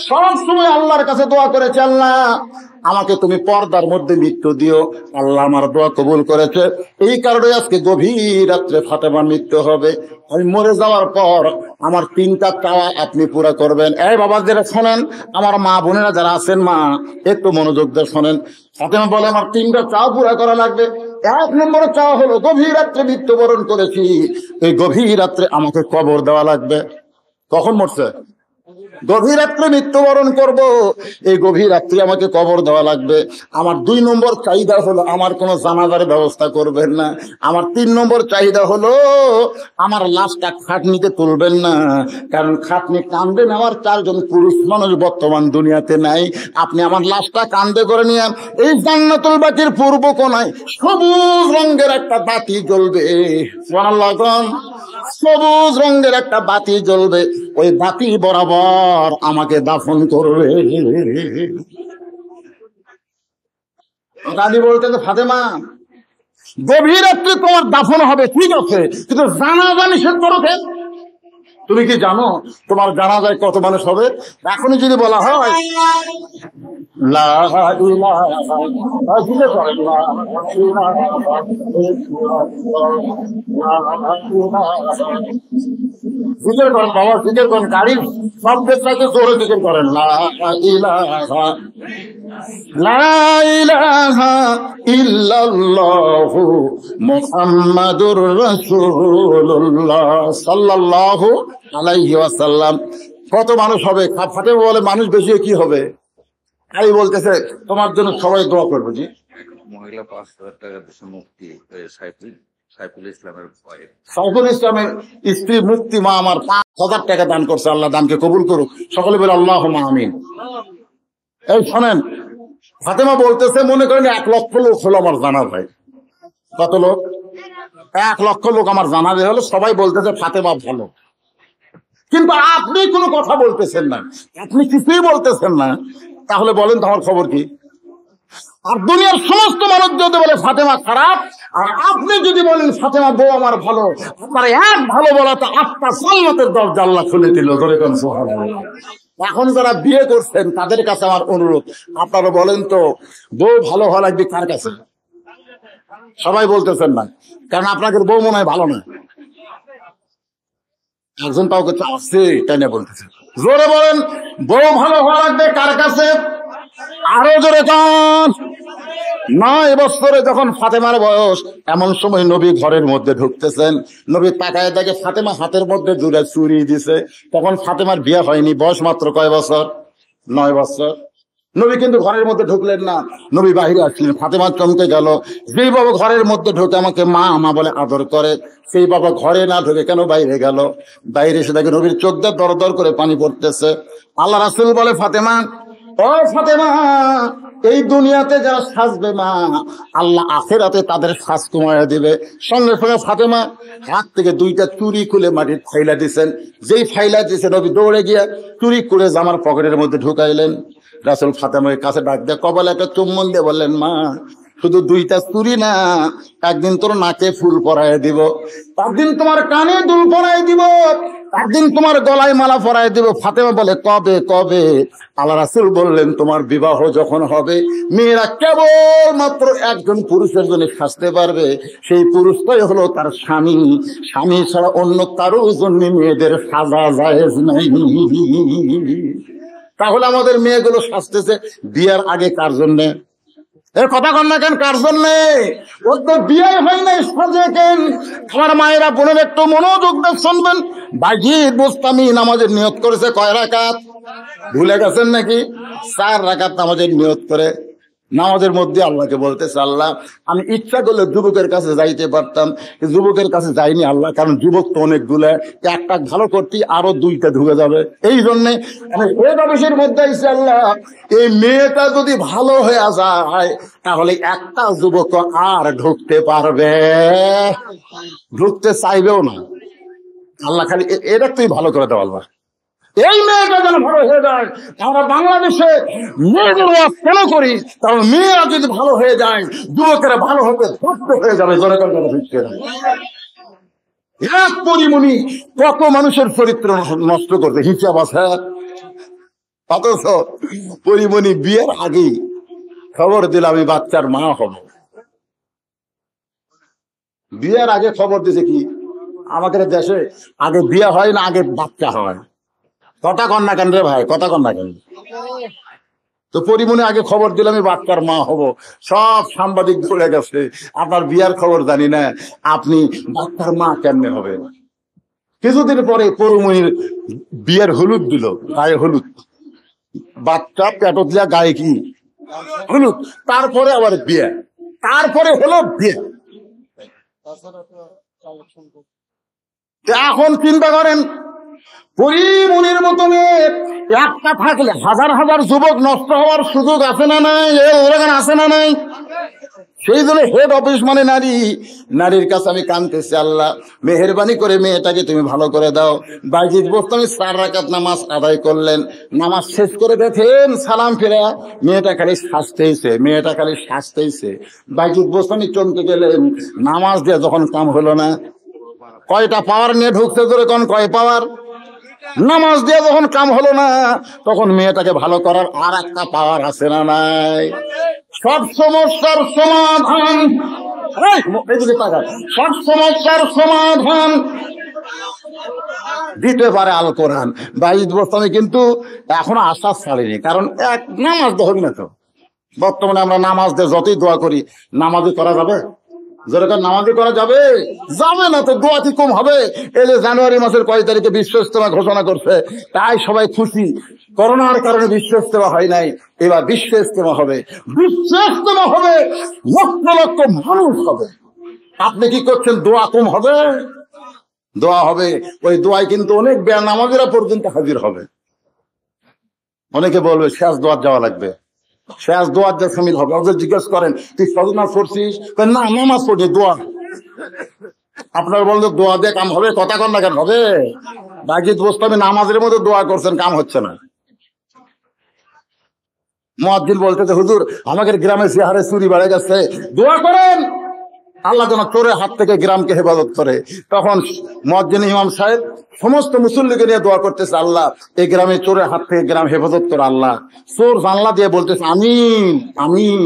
সব সময় আল্লাহর কাছে দোয়া করেছি, আল্লাহ আমাকে তুমি পর্দার মধ্যে মৃত্যু দিও। আল্লাহ আমার দোয়া কবুল করেছে, এই কারণে আজকে গভীর রাত্রে ফাতেমার মৃত্যু হবে। আমি মরে যাওয়ার পর আমার 3টা চাওয়া আপনি পুরা করবেন। এই বাবা যারা শোনেন, আমার মা বোনেরা যারা আছেন, মা একটু মনোযোগ দিয়ে শোনেন। ফাতেমা বলে, আমার 3টা চাওয়া পুরা করা লাগবে। 1 নম্বর চাওয়া হলো, গভীর রাত্রে মৃত্যুবরণ করেছি, এই গভীর রাত্রে আমাকে কবর দেওয়া লাগবে। কখন মরছে? গভীর রাত্রে মৃত্যুবরণ করব, এই গভীর রাত্রে আমাকে কবর দেওয়া লাগবে। আমার 2 নম্বর চাহিদা হলো, আমার কোনো জানাজার ব্যবস্থা করবেন না। আমার 3 নম্বর চাহিদা হলো, আমার লাশটা খাটনিতে তুলবেন না, কারণ খাটনি কান্দে নেওয়ার 4 জন পুরুষ মানুষ বর্তমান দুনিয়াতে নাই। আপনি আমার লাশটা কান্দে করে নিয়ে এই জান্নাতুল বাকির পূর্ব কোণায় সবুজ রঙের একটা বাতি জ্বলবে। সুবহানাল্লাহ, সবুজ রঙের একটা বাতি জ্বলবে, ওই বাতি বরাবর আমাকে দাফন করবে। দাদি বলতেন, ফাতেমা, গভীর রাত্রে তোমার দাফন হবে ঠিক আছে, কিন্তু জানাজা নিষেধ করো। তুমি কি জানো তোমার জানাজায় কত মানুষ হবে? এখনই যদি বলা হয় লা ইলাহা জিকির করেন বাবা, জিকির করেন, গাড়ির শব্দের সাথে জোরে জিকির করেন, লা ইলাহা লা ইলাহা ইল্লাল্লাহু মুহাম্মাদুর রাসূলুল্লাহ সাল্লাল্লাহু আলাইহি ওয়াসাল্লাম। কত মানুষ হবে? ফাতেমা বলে, মানুষ বেশি কি হবে? আলী বলতেছে, তোমার জন্য সবাই দোয়া করবো। জি, মহিলা 5,000 টাকা দেশে মুক্তি, সাইফুল ইসলামের স্ত্রী মুক্তি মা আমার 5,000 টাকা দান করছে, আল্লাহ দানকে কবুল করুক। সকলে বলে আল্লাহুম্মা আমিন। এই শোনেন, ফাতেমা বলতেছে, মনে করেন 1 লক্ষ লোক হলো আমার জানাজায়। কত লোক? 1 লক্ষ লোক আমার জানাজা হলো, সবাই বলতেছে ফাতেমা ভালো, কিন্তু আপনি কোনো কথা বলতেছেন না, আপনি কিছুই বলতেছেন না। তাহলে বলেন তো আমার খবর কি? আর দুনিয়ার সমস্ত মানুষ যদি বলে ফাতেমা খারাপ, আর আপনি যদি বলেন ফাতেমা বউ আমার ভালো, আপনার এক ভালো বলাতে 8টা জান্নাতের দরজা আল্লাহ খুলে দিল। ধরে কোন সুবহানাল্লাহ। এখন যারা বিয়ে করছেন তাদের কাছে আমার অনুরোধ, আপনারা বলেন তো বউ ভালো হওয়া লাগবে কার কাছে? সবাই বলতেছেন না, কারণ আপনাদের বউ মনে হয় ভালো না। একজন তাও কাছে আসছে, তাই না বলতেছে। জোরে বলেন, বউ ভালো হওয়া লাগবে কার কাছে? আরো জোরে কান। 9 বছরে যখন ফাতেমার বয়স, এমন সময় নবী ঘরের মধ্যে ঢুকতেছেন। নবী তাকায় দেখে ফাতেমা হাতের মধ্যে জুড়ে চুরি দিছে। তখন ফাতেমার বিয়ে হয়নি, বয়স মাত্র কয় বছর? 9 বছর। নবী কিন্তু ঘরের মধ্যে ঢুকলেন না, নবী বাহিরে আসলেন। ফাতেমা চমকে গেল, যেই বাবা ঘরের মধ্যে ঢুকে আমাকে মা মা বলে আদর করে, সেই বাবা ঘরে না ঢুকে কেন বাইরে গেল? বাইরে এসে দেখে নবীর চোখ দিয়ে দর দর করে পানি পড়তেছে। আল্লাহ রাসূল বলে, ফাতেমা, ও ফাতেমা, এই দুনিয়াতে যারা সাজবে মা, আল্লাহ আখিরাতে তাদের সাজ কমায়া দিবে। সঙ্গে সঙ্গে ফাতেমা হাত থেকে দুইটা চুরি খুলে মাটির ফাইলা দিচ্ছেন। যেই ফাইলা দিয়েছে নবী দৌড়ে গিয়ে চুরি করে জামার পকেটের মধ্যে ঢুকাইলেন। রাসূল ফাতেমার কাছে ডাক দিয়ে কপালে একটা চুম্বন দিয়ে বললেন, মা, শুধু দুইটা চুরি না, একদিন তোর নাকে ফুল পরায় দিব, একদিন তোমার কানে দুল পরায় দিব, একদিন তোমার গলায় মালা পরায় দিব। ফাতেমা বলে, কবে কবে? আল্লাহ রাসূল বললেন, তোমার বিবাহ যখন হবে, মেয়েরা কেবল মাত্র একজন পুরুষের জন্য সাজতে পারবে, সেই পুরুষটাই হলো তার স্বামী। স্বামী ছাড়া অন্য কারোর জন্য মেয়েদের সাজা জায়েজ নাই। তাহলে আমাদের মেয়েগুলো সাজতেছে বিয়ার আগে কার জন্যে? এর কথা কন না কেন? কার জন্যে? ওর তো বিয়ে হয় নাই, সাজে কেন? আমার মায়েরা বোনের একটু মনোযোগ দিয়ে শুনবেন। বাজিদ বোস্তামি নামাজের নিয়ত করেছে কয় রাকাত? ভুলে গেছেন নাকি? 4 রাকাত নামাজের নিয়ত করে নামাজের মধ্যে আল্লাহকে বলতেছে, আল্লাহ, আমি ইচ্ছা করলে যুবকের কাছে যাইতে পারতাম, যুবকের কাছে যাইনি আল্লাহ, কারণ যুবক তো অনেকগুলো, একটা ভালো করতে আরো 2টা ঢুকে যাবে। এই জন্যে আমি হেড অফিসের মধ্যে আইছি, আল্লাহ, এই মেয়েটা যদি ভালো হয়ে যায় তাহলে একটা যুবক আর ঢুকতে পারবে, ঢুকতে চাইবেও না। আল্লাহ খালি এটা তুই ভালো করে দাও আল্লাহ, এই মেয়েটা যেন ভালো হয়ে যায়। আমরা বাংলাদেশে মেয়েদের ফলো করি, কারণ মেয়েরা যদি ভালো হয়ে যায় যুবকেরা ভালো হতে বাধ্য হয়ে যাবে। এক পরিমণি কত মানুষের চরিত্র নষ্ট করতে হিসাব আছে। অথচ পরিমণি বিয়ের আগেই খবর দিল আমি বাচ্চার মা হব। বিয়ের আগে খবর দিছে কি? আমাদের দেশে আগে বিয়ে হয় না, আগে বাচ্চা হয়। কথা কন না কেন রে ভাই? কথা কন না কেন? তো পরিমণি আগে খবর দিলাম আমি বাচ্চার মা হব। সব সাংবাদিক বলে গেছে, আপনার বিয়ার খবর জানি না, আপনি বাচ্চার মা কেমনে হবে? কিছুদিন পরে পরিমণির বিয়ের হলুদ দিল, গায়ে হলুদ, বাচ্চা পেটত দিয়া গায়ে কি হলুদ, তারপরে আবার বিয়ে, তারপরে হলো বিয়ে। এখন চিন্তা করেন, পরিমণির মতো মেয়ে একটা থাকলে হাজার হাজার যুবক নষ্ট হওয়ার সুযোগ আছে না নাই? আছে না নাই? সেই জন্য হেড অফিস মানে নারী, নারীর কাছে আমি কাঁদতেছি, আল্লাহ মেহেরবানি করে মেয়েটাকে তুমি ভালো করে দাও। বাজিদ বোস্তামি 4 রাকাত নামাজ আদায় করলেন, নামাজ শেষ করে দেখেন সালাম ফিরা মেয়েটা খালি সাজতেইছে, মেয়েটা খালি সাজতেইছে। বাজিদ বোস্তামি চমকে গেলেন, নামাজ দিয়ে যখন কাম হলো না, কয়টা পাওয়ার নিয়ে ঢুকতে ধরে কোন কয় পাওয়ার, নামাজ দিয়ে যখন কাম হলো না, তখন মেয়েটাকে ভালো করার আর একটা পাওয়ার আছে না নাই? সব সমস্যার সমাধান, সব সমস্যার সমাধান দিতে পারে আল কোরআন। বাজিদ বোস্তামি কিন্তু এখনো আশ্বাস ছাড়েনি, কারণ এক নামাজ তো হবে না। তো বর্তমানে আমরা নামাজ দিয়ে যতই দোয়া করি, নামাজই করা যাবে? যেরকম নামাজি করা যাবে? যাবে না। তো দোয়া কি কম হবে? এই যে জানুয়ারি মাসের কয় তারিখে বিশ্ব ইজতেমা ঘোষণা করছে, তাই সবাই খুশি। করোনার কারণে বিশ্ব ইজতেমা হয় নাই, এবার বিশ্ব ইজতেমা হবে। বিশ্ব ইজতেমা হবে, লক্ষ লক্ষ মানুষ হবে। আপনি কি করছেন? দোয়া কম হবে? দোয়া হবে। ওই দোয়ায় কিন্তু অনেক বেনামাজিরা পর্যন্ত হাজির হবে। অনেকে বলবে শেষ দোয়ার যাওয়া লাগবে, শেষ দোয়ার যা সামিল হবে। ওদের জিজ্ঞেস করেন তুই সদনাথ পড়ছিস? না, নামাজ পড়ছি, দোয়া। আপনার বলতে দোয়া দিয়ে কাম হবে? কথা কন না কেন? হবে। বাজিদ বোস্তামি নামাজের মধ্যে দোয়া করছেন, কাম হচ্ছে না। মুয়াজ্জিন বলতেছে, হুজুর আমাদের গ্রামে চেহারে চুরি বেড়ে গেছে, দোয়া করেন আল্লাহ যেন চোরের হাত থেকে গ্রামকে হেফাজত করে। তখন মুয়াজ্জিন ইমাম সাহেব সমস্ত মুসল্লিকে নিয়ে দোয়া করতেছে, আল্লাহ এই গ্রামে চোরের হাত থেকে গ্রাম হেফাজত করে। আল্লাহ চোর জানলা দিয়ে বলতেছে আমিন আমিন,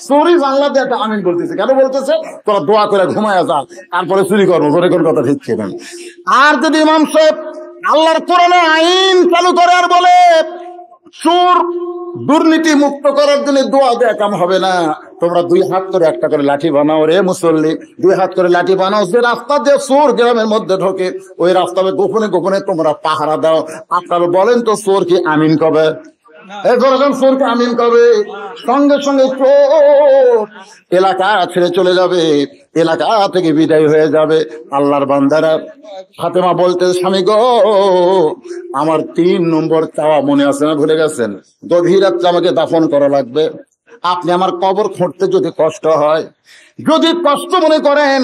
চোরই জানলা দিয়ে একটা আমিন বলতেছে। কেন বলতেছে? তোরা দোয়া করে ঘুমায় যা, তারপরে চুরি করবো। করে কোন কথা ঠিক ছিল। আর যদি ইমাম সাহেব আল্লাহর কোরআনে আইন চালু করে আর বলে চোর দুর্নীতি মুক্ত করার জন্য দোয়া দেয়া কাম হবে না, তোমরা 2 হাত করে একটা করে লাঠি বানাও রে মুসল্লি, 2 হাত করে লাঠি বানাও। যে রাস্তা দিয়ে চোর গ্রামের মধ্যে ঢোকে, ওই রাস্তায় গোপনে গোপনে তোমরা পাহারা দাও। আপনারা বলেন তো চোর কি আমিন কবে? যখন চোরকে আমিন করবে সঙ্গে সঙ্গে চোর এলাকা ছেড়ে চলে যাবে, এলাকা থেকে বিদায় হয়ে যাবে। আল্লাহর বান্দারা ফাতেমা বলতে, স্বামী গো, আমার 3 নম্বর চাওয়া মনে আছে না, ভুলে গেছেন? গভীর রাত্রে আমাকে দাফন করা লাগবে। আপনি আমার কবর খুঁড়তে যদি কষ্ট হয়, যদি কষ্ট মনে করেন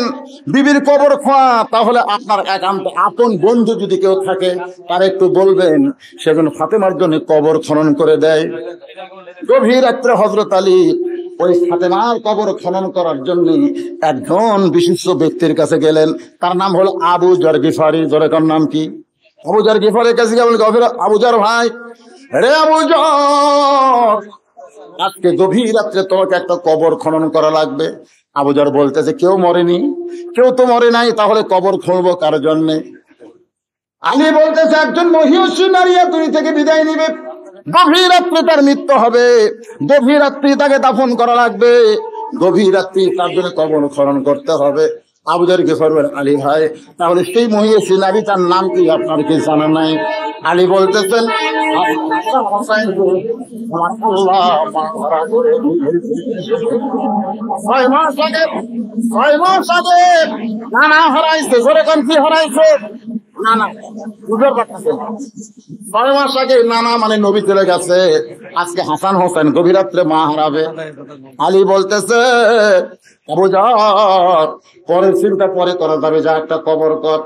বিবির কবর খোঁড়া, তাহলে আপনার একান্ত আপন বন্ধু যদি কেউ থাকে তার একটু বলবেন সেজন্য ফাতেমার জন্য কবর খনন করে দেয়। গভীর রাত্রে হযরত আলী ওই ফাতেমার কবর খনন করার জন্য একজন বিশিষ্ট ব্যক্তির কাছে গেলেন। তার নাম হলো আবু যর গিফারি। জোরেকার নাম কি? আবু যর গিফারির কাছে গেলেন। গভীর, আবু যর ভাই, রে আবু যর, আজকে গভীর রাত্রে তোমাকে একটা কবর খনন করা লাগবে। আবু যর বলতেছে, কেউ মরেনি, কেউ তো মরে নাই, তাহলে কবর খুঁড়বো কার জন্যে? আলী বলতেছে, একজন মহিষী নারী তুমি থেকে বিদায় নিবে, গভীর রাত্রে তার মৃত্যু হবে, গভীর রাত্রি তাকে দাফন করা লাগবে, গভীর রাত্রি তার জন্য কবর খনন করতে হবে। আবু যর গিফারি বলেন, আলী ভাই, তাহলে সেই মহিষী নারী তার নাম কি আপনার কি জানা নাই? আলী বলতেছেন, ছয় মাস আগে নানা হারাইছে। যেরকম কি হারাইছে? নানা, বুঝতে পারতেছেন? 6 মাস আগে নানা মানে নবী চলে গেছে, আজকে হাসান হোসেন গভীর রাত্রে মা হারাবে। আলী বলতেছে, আবু যর, পরের চিন্তা পরে করা যাবে, যা একটা কবর কর।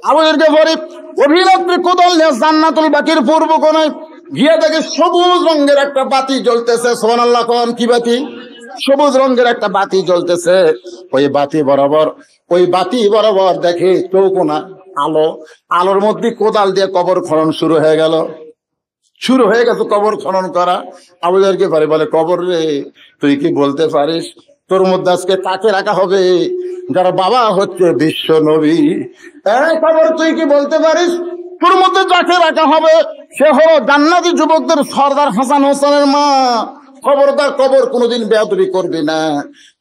আবু যরকে পরে গভীর রাত্রে কোদাল নিয়ে জান্নাতুল বাকির পূর্ব কোণায় গিয়ে দেখে সবুজ রঙের একটা বাতি জ্বলতেছে। সুবহানাল্লাহ কোন? কি বাতি? সবুজ রঙের একটা বাতি জ্বলতেছে। ওই বাতি বরাবর দেখে চৌকোনা আলো, আলোর মধ্যে কোদাল দিয়ে কবর খনন শুরু হয়ে গেছে কবর খনন করা। আবু যর গিফারি বলে, কবর রে, তুই কি বলতে পারিস তোর মধ্যে আজকে তাকে রাখা হবে যার বাবা হচ্ছে বিশ্ব নবী? কবর, তুই কি বলতে পারিস তোর মধ্যে যাকে রাখা হবে সে হলো জান্নাতি যুবকদের সর্দার হাসান হোসেনের মা? খবরদার, কবর কোনোদিন বেয়াদবি করবি না।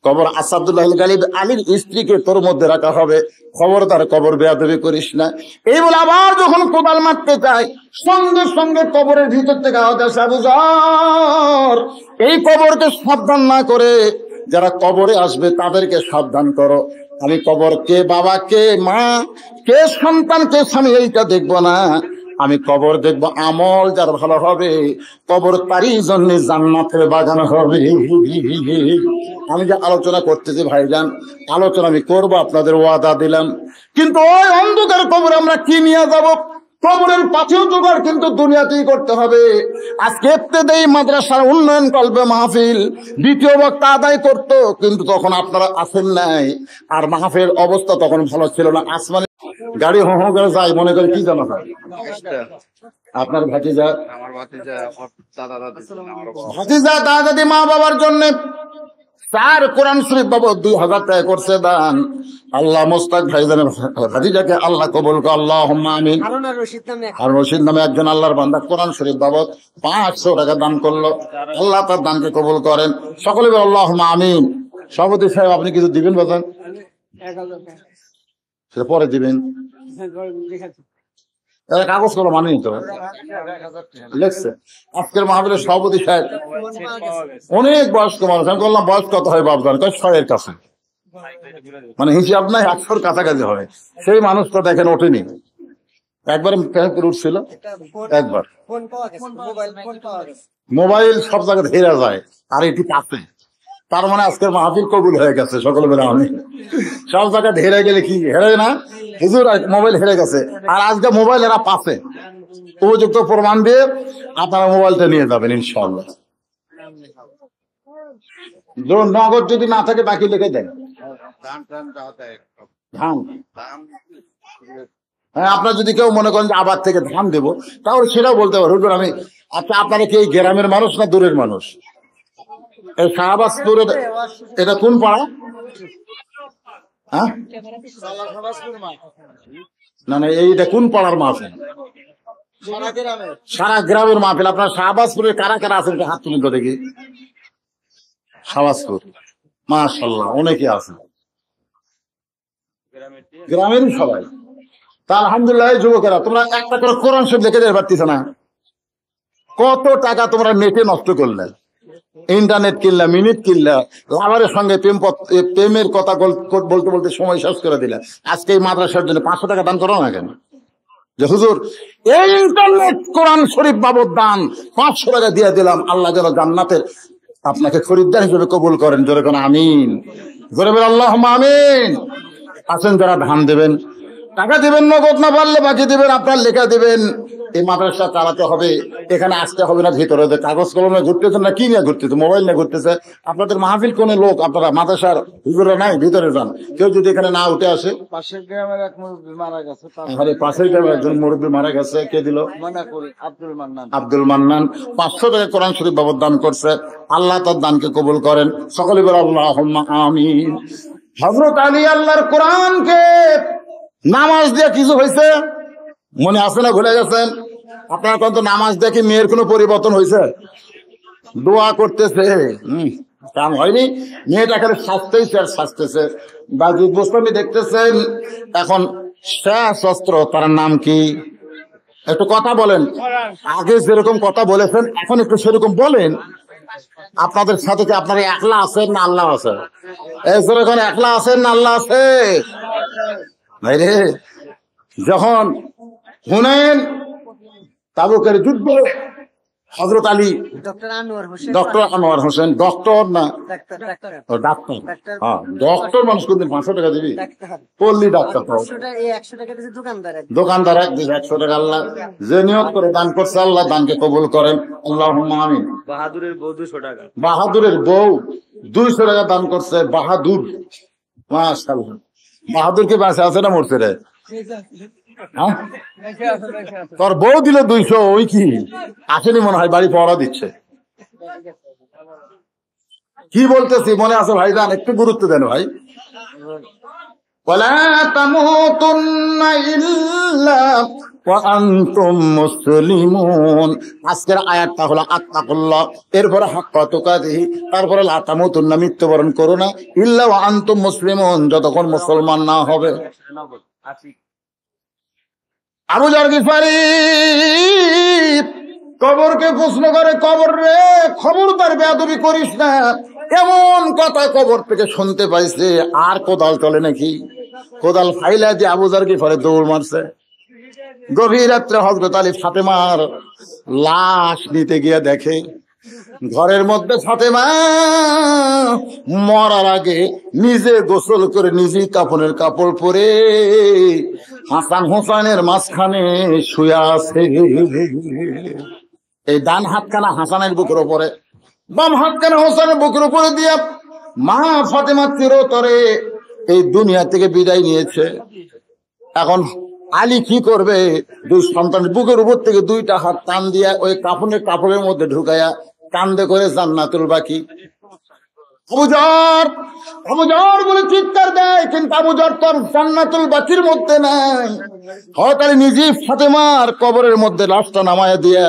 কবর আসাদুল্লাহ গালিব আলীর স্ত্রীকে তোর মধ্যে রাখা হবে, খবরদার কবর বেয়াদবি করিস না। এই বলে আবার যখন কোদাল মারতে চায়, সঙ্গে সঙ্গে কবরের ভিতর থেকে আওয়াজ আসে, আবু যর, এই কবরকে সাবধান না করে যারা কবরে আসবে তাদেরকে সাবধান করো। আমি কবর কে বাবা, কে মা, কে সন্তান, কে স্বামী এইটা দেখবো না, আমি কবর দেখবো আমল যার ভালো হবে, কবর তারই জন্য জান্নাতের বাগান হবে। আমি যে আলোচনা করতেছি ভাইজান, আলোচনা আমি করবো, আপনাদের ওয়াদা দিলাম। কিন্তু ওই অন্ধকার কবর আমরা কি নিয়ে যাব? কবরের পাথেও জোগাড় কিন্তু দুনিয়াতেই করতে হবে। আজকে ইবতেদায়ী মাদ্রাসার উন্নয়ন কল্পে মাহফিল দ্বিতীয় বক্তা আদায় করতো, কিন্তু তখন আপনারা আসেন নাই, আর মাহফিলের অবস্থা তখন ভালো ছিল না। আসমানে গাড়ি হো হো করে যায়, মনে করে কি জানা হয় আপনার ভাতিজা দাদা দাদি মা বাবার জন্য 4 কোরআন শরীফ বাবদ 2000 টাকা করছে দান। আল্লাহ মোস্তাক ভাইজানের ভাতিজাকে আল্লাহ কবুল করে, আল্লাহুম্মা আমিন। আর রশিদ নামে একজন আল্লাহর বান্দা কোরআন শরীফ বাবদ 500 টাকা দান করলো, আল্লাহ তার দানকে কবুল করেন। সকলে বলে আল্লাহুম্মা আমিন। সভাপতি সাহেব, আপনি কিছু দিবেন বাজান? সেটা পরে দিবেন, কাগজ কলম মানেনি তো লেখছে। আজকের মাহফিলের সভাপতি সাহেব অনেক বয়স্ক মানুষ। আমি বললাম, বয়স কত হয় বাবদান? 100-এর কাছে, মানে হিসাব নাই, 100-র কাছাকাছি হবে। সেই মানুষটা দেখেন ওঠেনি, একবার উঠছিল, একবার মোবাইল সব জায়গায় হেরা যায়, আর এটি কাছে, তার মানে আজকের মাহফিল কবুল হয়ে গেছে। সকলে বলে আমি, সব জায়গায় হেরে গেলে কি হেরে না, হুজুর মোবাইল হেরে গেছে, আর আজকে মোবাইল এরা পাচ্ছে, উপযুক্ত প্রমাণ দিয়ে আপনারা মোবাইলটা নিয়ে যাবেন ইনশাআল্লাহ। নগদ যদি না থাকে বাকি লিখে দেন। ধান, হ্যাঁ, আপনার যদি কেউ মনে করেন যে আবার থেকে ধান দেবো, তাহলে সেটাও বলতে পারো, হুজুর আমি। আচ্ছা, আপনারা কি এই গ্রামের মানুষ না দূরের মানুষ? এই শাহবাজপুরে, এটা কোন পাড়া? হ্যাঁ, না না, এইটা কোন পাড়ার মাহফিল? সারা গ্রামের মাহফিল। আপনার শাহবাজপুরের কারা কারা আছেন হাত তুলুন তো দেখি। শাহবাজপুর, মাশাআল্লাহ, অনেকে আছে, গ্রামেরই সবাই। তা আলহামদুলিল্লাহ, যুবকেরা তোমরা একটা করে কোরআন শরীফ লিখে দিতে পারতেছ না? কত টাকা তোমরা নেটে নষ্ট করলে, ইন্টারনেট কিনলা, মিনিট কিনলা, লাভারের সঙ্গে প্রেমের কথা বলতে বলতে সময় শেষ করে দিলা। আজকে এই মাদ্রাসার জন্য 500 টাকা দান করো না কেন? যে হুজুর এই ইন্টারনেট কোরআন শরীফ বাবদ দান 500 টাকা দিয়ে দিলাম, আল্লাহ যেন জান্নাতের আপনাকে খরিদ্দার হিসেবে কবুল করেন। জোরে কোন আমিন, জোরে বলে আল্লাহুম্মা আমিন। আছেন যারা ধান দেবেন, টাকা দিবেন, নগদ না পারলে বাকি দিবেন, আপনার লেখা দিবেন। এই মাদ্রাসা চালাতে হবে, এখানে আসতে হবে না। ভিতরে কাগজ কলমে ঘুরতেছেন না, কি নিয়ে ঘুরতেছে? মোবাইল নিয়ে ঘুরতেছে। আপনাদের মাহফিল কোন লোক, আপনারা মাদ্রাসার হুজুরা নাই, ভিতরে যান। কেউ যদি এখানে না উঠে আসে, পাশের গ্রামের এক মুরব্বী মারা গেছে, পাশের গ্রামের একজন মুরব্বী মারা গেছে, কে দিল? আব্দুল মান্নান 500 টাকা কোরআন শরীফ বাবদ দান করছে। আল্লাহ তার দানকে কবুল করেন। সকলে বলে আল্লাহুম্মা আমিন। হযরত আলী আল্লাহর কোরআনকে নামাজ দিয়ে কিছু হয়েছে মনে আছে না? ভুলে গেছেন? আপনার কত নামাজ দেখে মেয়ের কোনো পরিবর্তন হয়েছে? দোয়া করতেছে, কাম হয়নি। মেয়েটা খালি শাস্তেছে আর শাস্তেছে। বাজিদ বোস্তামি দেখতেছেন এখন শেষ অস্ত্র, তার নাম কি? একটু কথা বলেন। আগে যেরকম কথা বলেছেন এখন একটু সেরকম বলেন। আপনাদের সাথে কি আপনারা একলা আছেন না আল্লাহ আছে? এখন একলা আছেন না আল্লাহ আছে? ভাই রে, যখন হুনাইন তাবুকের যুদ্ধ, হযরত আলী, ডক্টর আনোয়ার হোসেন, ডক্টর না ডাক্তার, হ্যাঁ ডক্টর, মানুষ কোনদিন 500 টাকা দিবি? পল্লী ডাক্তার দোকানদার 100 টাকা। আল্লাহ যে নিয়ত করে দান করছে আল্লাহ দানকে কবুল করেন। আল্লাহুম্মা আমিন। বাহাদুরের বউ 200 টাকা, বাহাদুরের বউ 200 টাকা দান করছে। বাহাদুর, মাশাআল্লাহ। বাহাদুর কি বাসে আছে না মরছে রে? তোর বউ দিল 200, ওই কি আসেনি মনে হয়, বাড়ি পড়া দিচ্ছে। কি বলতেছি মনে আছে ভাইজান? একটু গুরুত্ব দেন ভাই। ওয়ালা তামুতুন্না ইল্লা ওয়া আনতুম মুসলিমুন। আজকের আয়াতটা হলো আত্তাকুল্লাহ, এরপরে হাক্কা তুকাতিহি, তারপরে লা তামুতুন্না, মৃত্যুবরণ করো না, ইল্লা ওয়া আনতুম মুসলিমুন, যতক্ষণ মুসলমান না হবে। আবু যর গিফারি কবরকে প্রশ্ন করে, কবর রে খবরদার বেয়াদবি করিস না। এমন কথা কবর থেকে শুনতে পাইছে, আর কোদাল চলে নাকি? কোদাল ফাইলা দিয়ে আবু যর গিফারি দৌড় মারছে। গভীর রাত্রে হযরত আলী ফাতেমার লাশ নিতে গিয়ে দেখে ঘরের মধ্যে ফাতেমা মরার আগে নিজে গোসল করে নিজেই কাফনের কাপড় পরে হাসান হোসেনের মাঝখানে শুয়ে আছে। এই ডান হাতখানা হাসানের বুকের উপরে, বাম হাতখানা হোসেনের বুকের উপরে দিয়া মা ফাতেমা চিরতরে এই দুনিয়া থেকে বিদায় নিয়েছে। এখন আলী কি করবে? দুই সন্তানের বুকের উপর থেকে 2টা হাত টান দিয়া ওই কাপড়ের মধ্যে ঢুকাইয়া কান্দে করে জান্নাতুল বাকি। আবু যর বলে চিৎকার দেয়, কিন্তু আবু যর তোর জান্নাতুল বাকির মধ্যে নাই। হয়তো নিজেই ফাতেমার কবরের মধ্যে লাশটা নামায় দিয়া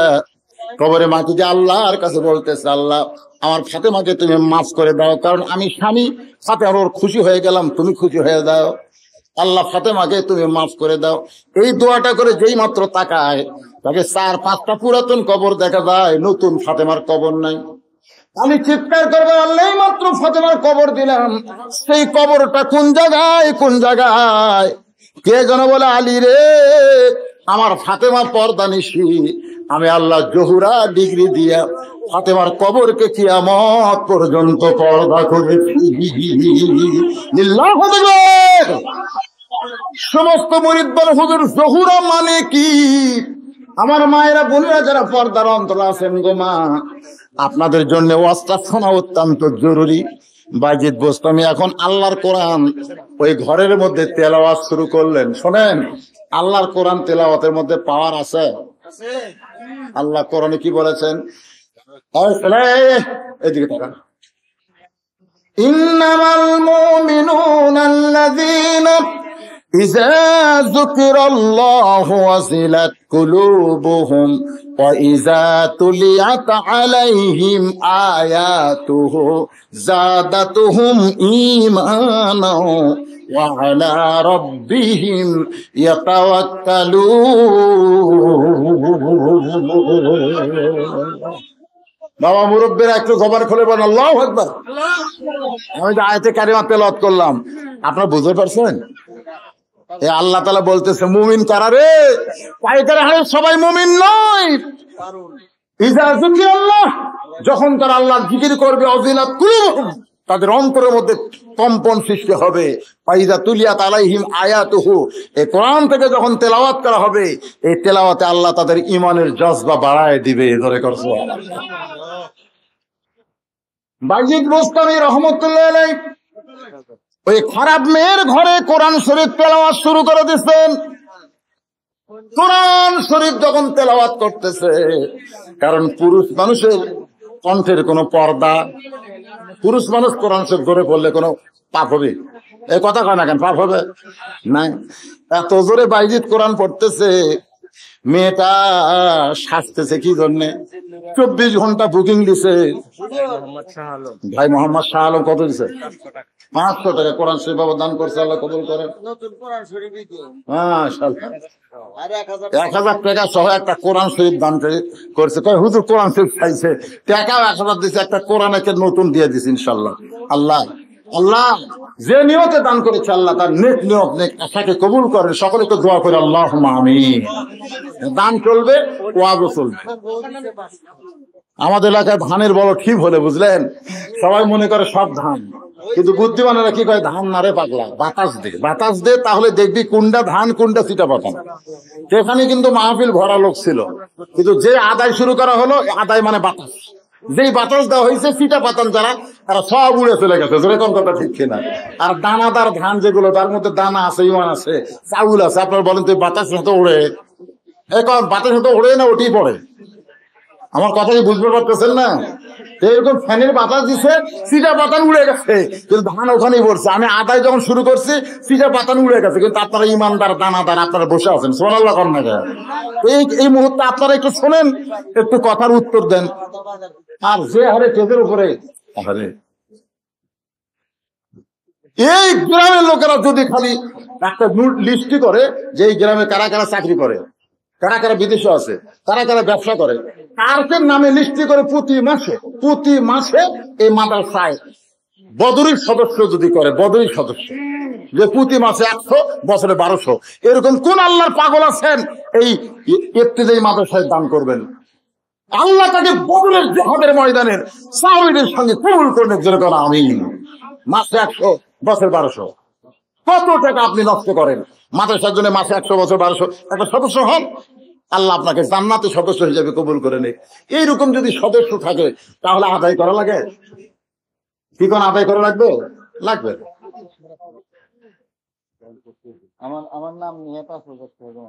কবরে মাটি দিয়ে আল্লাহর কাছে বলতেছে, আল্লাহ আমার ফাতেমাকে তুমি মাফ করে দাও, কারণ আমি স্বামী, ফাতেমার ওর খুশি হয়ে গেলাম, তুমি খুশি হয়ে দাও। আল্লাহ ফাতেমাকে তুমি মাফ করে দাও। এই দোয়াটা করে যেই মাত্র তাকায় তাকে 4-5টা পুরাতন কবর দেখা যায়, নতুন ফাতেমার কবর নাই। আমি চিৎকার করবো, আল্লাহ মাত্র ফাতেমার কবর দিলাম, সেই কবরটা কোন জায়গায় কোন জায়গায়? কে যেন বলে, আলী রে আমার ফাতেমা পর্দা নিশি, আমি আল্লাহ জহুরা ডিগ্রি দিয়া ফাতেমার কবরকে কিয়ামত পর্যন্ত পর্দা করেছি। সমস্ত মুরিদ বলে, হুজুর জহুরা মানে কি? আমার মায়েরা বোনেরা যারা পর্দার অন্তর আছেন গো মা, আপনাদের জন্য ওয়াজটা শোনা অত্যন্ত জরুরি। বাজিদ বোস্তামি এখন আল্লাহর কোরআন ওই ঘরের মধ্যে তেলাওয়াত শুরু করলেন। শোনেন, আল্লাহর কোরআন তেলাওয়াতের মধ্যে পাওয়ার আছে। আল্লাহ কোরআনে কি বলেছেন? এদিকে তাকান। ইন্নামাল মুমিনুনা আল্লাযীনা إذا ذكر الله وجلت قلوبهم وإذا تليت عليهم آياته زادتهم إيمانا وعلى ربهم يتوكلون বাবা মুরব্বীরা একটু জবান খুলে বলেন আল্লাহু আকবার। আমি যে আয়াতে কারিমা তেলাওয়াত করলাম আপনারা বুঝতে পারছেন? এ আল্লাহ তাআলা বলতেছে মুমিন কারা রে? পাইকারে হারে সবাই মুমিন নয়। ইজা যিকিরাল্লাহ, যখন তারা আল্লাহর জিকির করবে, অজিলাত কুলুবুহুম, তাদের অন্তরের মধ্যে কম্পন সৃষ্টি হবে। ফাইজা তুলিয়াত আলাইহিম আয়াতুহু, এই কোরআন থেকে যখন তেলাওয়াত করা হবে, এই তেলাওয়াতে আল্লাহ তাদের ঈমানের জজবা বাড়ায় দিবে। ধরে করছো বাজিদ বোস্তামি রহমতুল্লাহ আলাইহি ওই খারাপ মেয়ের ঘরে কোরআন শরীফ তেলাওয়াত শুরু করে দিচ্ছেন। কোরআন শরীফ যখন তেলাওয়াত করতেছে, কারণ পুরুষ মানুষের কণ্ঠের কোনো পর্দা, পুরুষ মানুষ কোরআন শরীফ ধরে পড়লে কোনো পাপ হবে? এই কথা কয় না কেন, পাপ হবে না? এত জোরে বাইজিদ কোরআন পড়তেছে, মেয়েটা সাজতেছে কি জন্যে? 24 ঘন্টা বুকিং দিছে ভাই মোহাম্মদ শাহ আলম। কত দিছে? 500 টাকা কোরআন শরীফ বাবা দান করছে, আল্লাহ কবুল করেন। মাশাআল্লাহ, 1000 টাকা সহ একটা কোরআন শরীফ দান করছে। কয় হুজুর কোরআন শরীফ পাইছে, টাকাও 1000 দিছে, একটা কোরআন একে নতুন দিয়ে দিছে ইনশাআল্লাহ। আল্লাহ আল্লাহ যে নিয়তে দান করেছে আল্লাহ তার নেক নিয়ত নেক আশাকে কবুল করেন। সকলকে দোয়া করে আল্লাহুম্মা আমিন। দান চলবে, ওয়াজও চলবে। আমাদের এলাকায় ধানের বড় ঠিক হলে বুঝলেন, সবাই মনে করে সব ধান, কিন্তু বুদ্ধিমানেরা কি করে, ধান না রে পাগলা, বাতাস দে, বাতাস দে, তাহলে দেখবি কোনটা ধান কোনটা চিটা পাতান। সেখানে কিন্তু মাহফিল ভরা লোক ছিল, কিন্তু যে আদায় শুরু করা হলো, আদায় মানে বাতাস, যেই বাতাস দেওয়া হয়েছে চিটা পাতান যারা, তারা সব উড়ে চলে গেছে। যেরকম কথা ঠিক কিনা? আর দানাদার ধান যেগুলো, তার মধ্যে দানা আছে, ইমান আছে, চাউল আছে, আপনার বলেন তো বাতাস মতো উড়ে? এখন বাতাস মতো উড়ে না ওটি পড়ে? আমার কথা কি বুঝতে পারতেছেন না? এরকম ফ্যানের বাতাস দিছে, চিটা পাতান উড়ে গেছে, কিন্তু ধান ওখানেই পড়ছে। আমি আদায় যখন শুরু করছি, চিটা পাতান উড়ে গেছে, কিন্তু আপনারা ইমানদার দানাদার, আপনারা বসে আছেন। সুবহানাল্লাহ করেন না কেন? এই মুহূর্তে আপনারা একটু শোনেন, একটু কথার উত্তর দেন। আর যে হারে তেজের উপরে, এই গ্রামের লোকেরা যদি খালি একটা লিস্টি করে যে এই গ্রামে কারা কারা চাকরি করে, কারা কারা বিদেশে আছে, কারা কারা ব্যবসা করে, কারকের নামে লিস্টি করে প্রতি মাসে এই মাদ্রাসায় বদরির সদস্য যদি করে, বদরির সদস্য যে প্রতি মাসে 100, বছরে 1200, এরকম কোন আল্লাহর পাগল আছেন এই ইবতিদায়ী মাদ্রাসায় দান করবেন? আল্লাহ তাকে বদরের জিহাদের ময়দানের সাহাবীদের সঙ্গে কবুল করবেন। যেরকম আমিন। মাসে 100, বছর 1200, কত টাকা আপনি নষ্ট করেন মাদ্রাসার জন্য? মাসে 100, বছর 1200, একটা সদস্য হন, আল্লাহ আপনাকে জান্নাতে সদস্য হিসেবে কবুল করে নেই। এইরকম যদি সদস্য থাকে, তাহলে আদায় করা লাগে কি? কোন আদায় করা লাগবে? লাগবে। আমার নাম নিয়ে 5,000 টাকা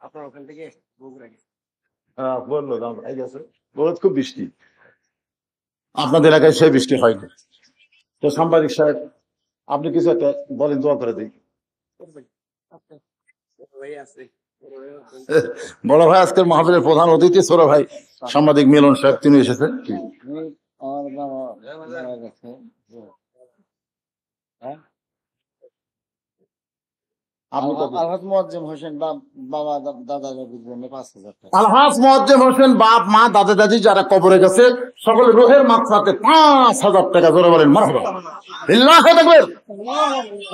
আপনার ওখান থেকে বললো বহুত খুব বৃষ্টি আপনাদের এলাকায়, সেই বৃষ্টি হয়নি তো। সাংবাদিক সাহেব, আপনি কিছু একটা বলেন, দোয়া করে দিই। বড় ভাই আজকের মাহফিলের প্রধান অতিথি ছোট ভাই সাংবাদিক মিলন সাহেব, তিনি এসেছেন। আমার বাবা মারা গেছে। আলহাজ মুয়াজ্জেম হোসেন বাবা দাদা দাদির জন্য 5,000 টাকা। আলহাজ মুয়াজ্জেম হোসেন বাপ মা দাদা দাদি যারা কবরে গেছে, সকলের রুহের মাগফিরাতে 5,000 টাকা। জোরে বলেন মারহাবা, লিল্লাহি তাকবীর।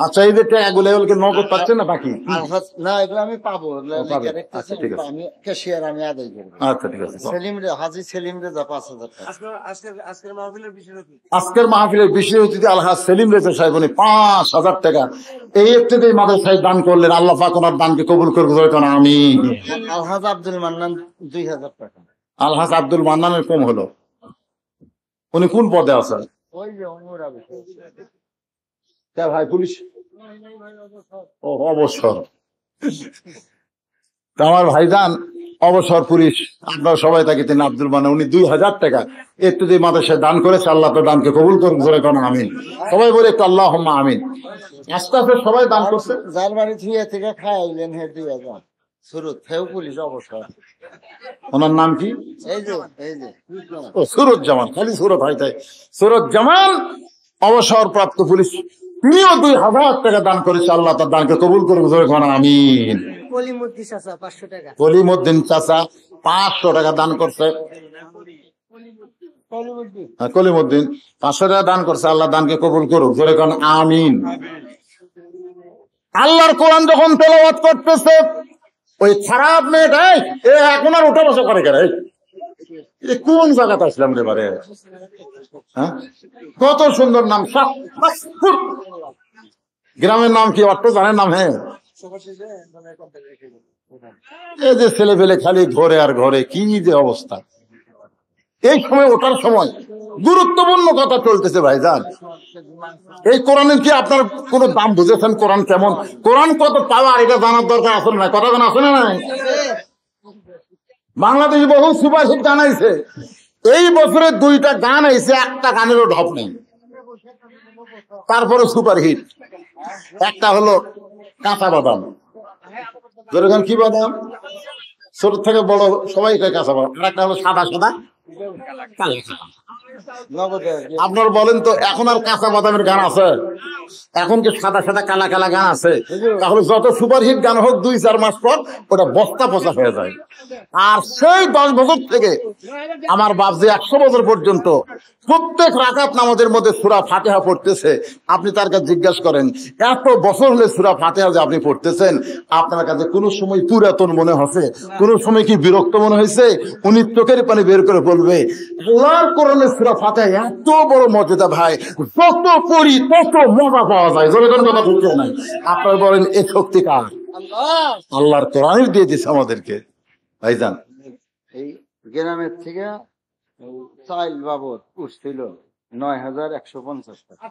আচ্ছা, এই যে টাকাগুলো এগুলোকে নগদ পাচ্ছেন না বাকি? না, এগুলো আমি পাবো। আচ্ছা ঠিক আছে, আমি ক্যাশিয়ার, আমি আদায় করবো। আচ্ছা ঠিক আছে। হাজী সেলিম রেজা 5,000 টাকা। আজকের মাহফিলের বিশেষ অতিথি আলহাজ সেলিম রেজা সাহেব, উনি 5,000 টাকা এই ইবতিদায়ী মাদ্রাসায় দান করলেন। আল্লাহ পাক ওনার দানকে কবুল করবে। আমিন। আলহাজ আব্দুল মান্নান 2,000 টাকা। আলহাজ আব্দুল মান্নানের কম হলো, উনি কোন পদে আছেন? ওই যে ভাই পুলিশ, ও অবসর। আমার ভাইজান অবসর পুলিশ, আপনারা সবাই তাকে তিনি আব্দুল মান্নান, উনি 2000 টাকা একটু যে মাদ্রাসায় দান করেছে, আল্লাহ তো দানকে কবুল করুন, জোরে কোন আমিন। সবাই বলে একটু আল্লাহুম্মা আমিন। আস্তে আস্তে সবাই দান করছে। যার বাড়ি থুয়ে থেকে খাইলেন হে 2000 সুরত হেউ পুলিশ অবসর। ওনার নাম কি? এই যে ও সুরত জামান, খালি সুরত হয় তাই। সুরত জামান অবসরপ্রাপ্ত পুলিশ, তিনিও 2000 টাকা দান করেছে, আল্লাহ তার দানকে কবুল করুন, জোরে কোন আমিন। কলিমুদ্দিন চাচা 500 টাকা। কলিমউদ্দিন চাচা 500 টাকা দান করছে। কলিমউদ্দিন 500 টাকা দান করছে, আল্লাহ দানকে কবুল করুক, জোরে কোন আমিন। আল্লাহর কোরআন যখন তেলাওয়াত করতেছে, ওই খারাপ মেয়েটাই এখন আর উঠা বসা করে কেন? কোন জায়গাতে আসলাম রে বারে? হ্যাঁ, কত সুন্দর নাম, গ্রামের নাম কি অর্থ জানেন? নাম হ্যাঁ, এই যে ছেলে পেলে খালি ঘরে আর ঘরে, কি যে অবস্থা। এই সময় ওঠার সময় গুরুত্বপূর্ণ কথা চলতেছে ভাইজান। এই কোরআনের কি আপনার কোনো দাম বুঝেছেন? কোরআন কেমন, কোরআন কত পাওয়ার, এটা জানার দরকার আছে না? কথা জানা আছে না? নাই, বাংলাদেশে বহু সুপারহিট গান আইছে, এই বছরে 2টা গান আইছে, একটা গানেরও ঢপ নেই, তারপরে সুপারহিট। একটা হলো কাঁচা বাদাম, যেরকম কি বাদাম, ছোট থেকে বড় সবাই এটা কাঁচা বাদাম। আর একটা হলো সাদা সাদা কালো সাদা। আপনার বলেন তো, এখন আর কাঁচা বাদামের গান আছে? এখন কি সাদা সাদা কালা কালা গান আছে? তাহলে যত সুপারহিট গান হোক 2-4 মাস পর ওটা বস্তা পচা হয়ে যায়। আর সেই 10 বছর থেকে আমার বাপ যে 100 বছর পর্যন্ত প্রত্যেক রাকাত নামাজের মধ্যে সূরা ফাতিহা পড়তেছে, আপনি তার কাছে জিজ্ঞাসা করেন, এত বছর হলে সূরা ফাতিহা যে আপনি পড়তেছেন, আপনার কাছে কোনো সময় পুরাতন মনে হচ্ছে? কোনো সময় কি বিরক্ত মনে হয়েছে? উনি চোখের পানি বের করে বলবে, আল্লাহর কোরআনের সূরা ফাতিহা এত বড় মর্যাদা ভাই, যত পড়ি তত মজা পাওয়া যায়। জোরে কোনো কথা বলতে নাই। আপনারা বলেন এই শক্তি কার? আল্লাহর কোরআনই দিয়ে দিচ্ছে আমাদেরকে ভাইজান। এই গ্রামের থেকে চাইল বাবদ উঠছিল 9150 টাকা।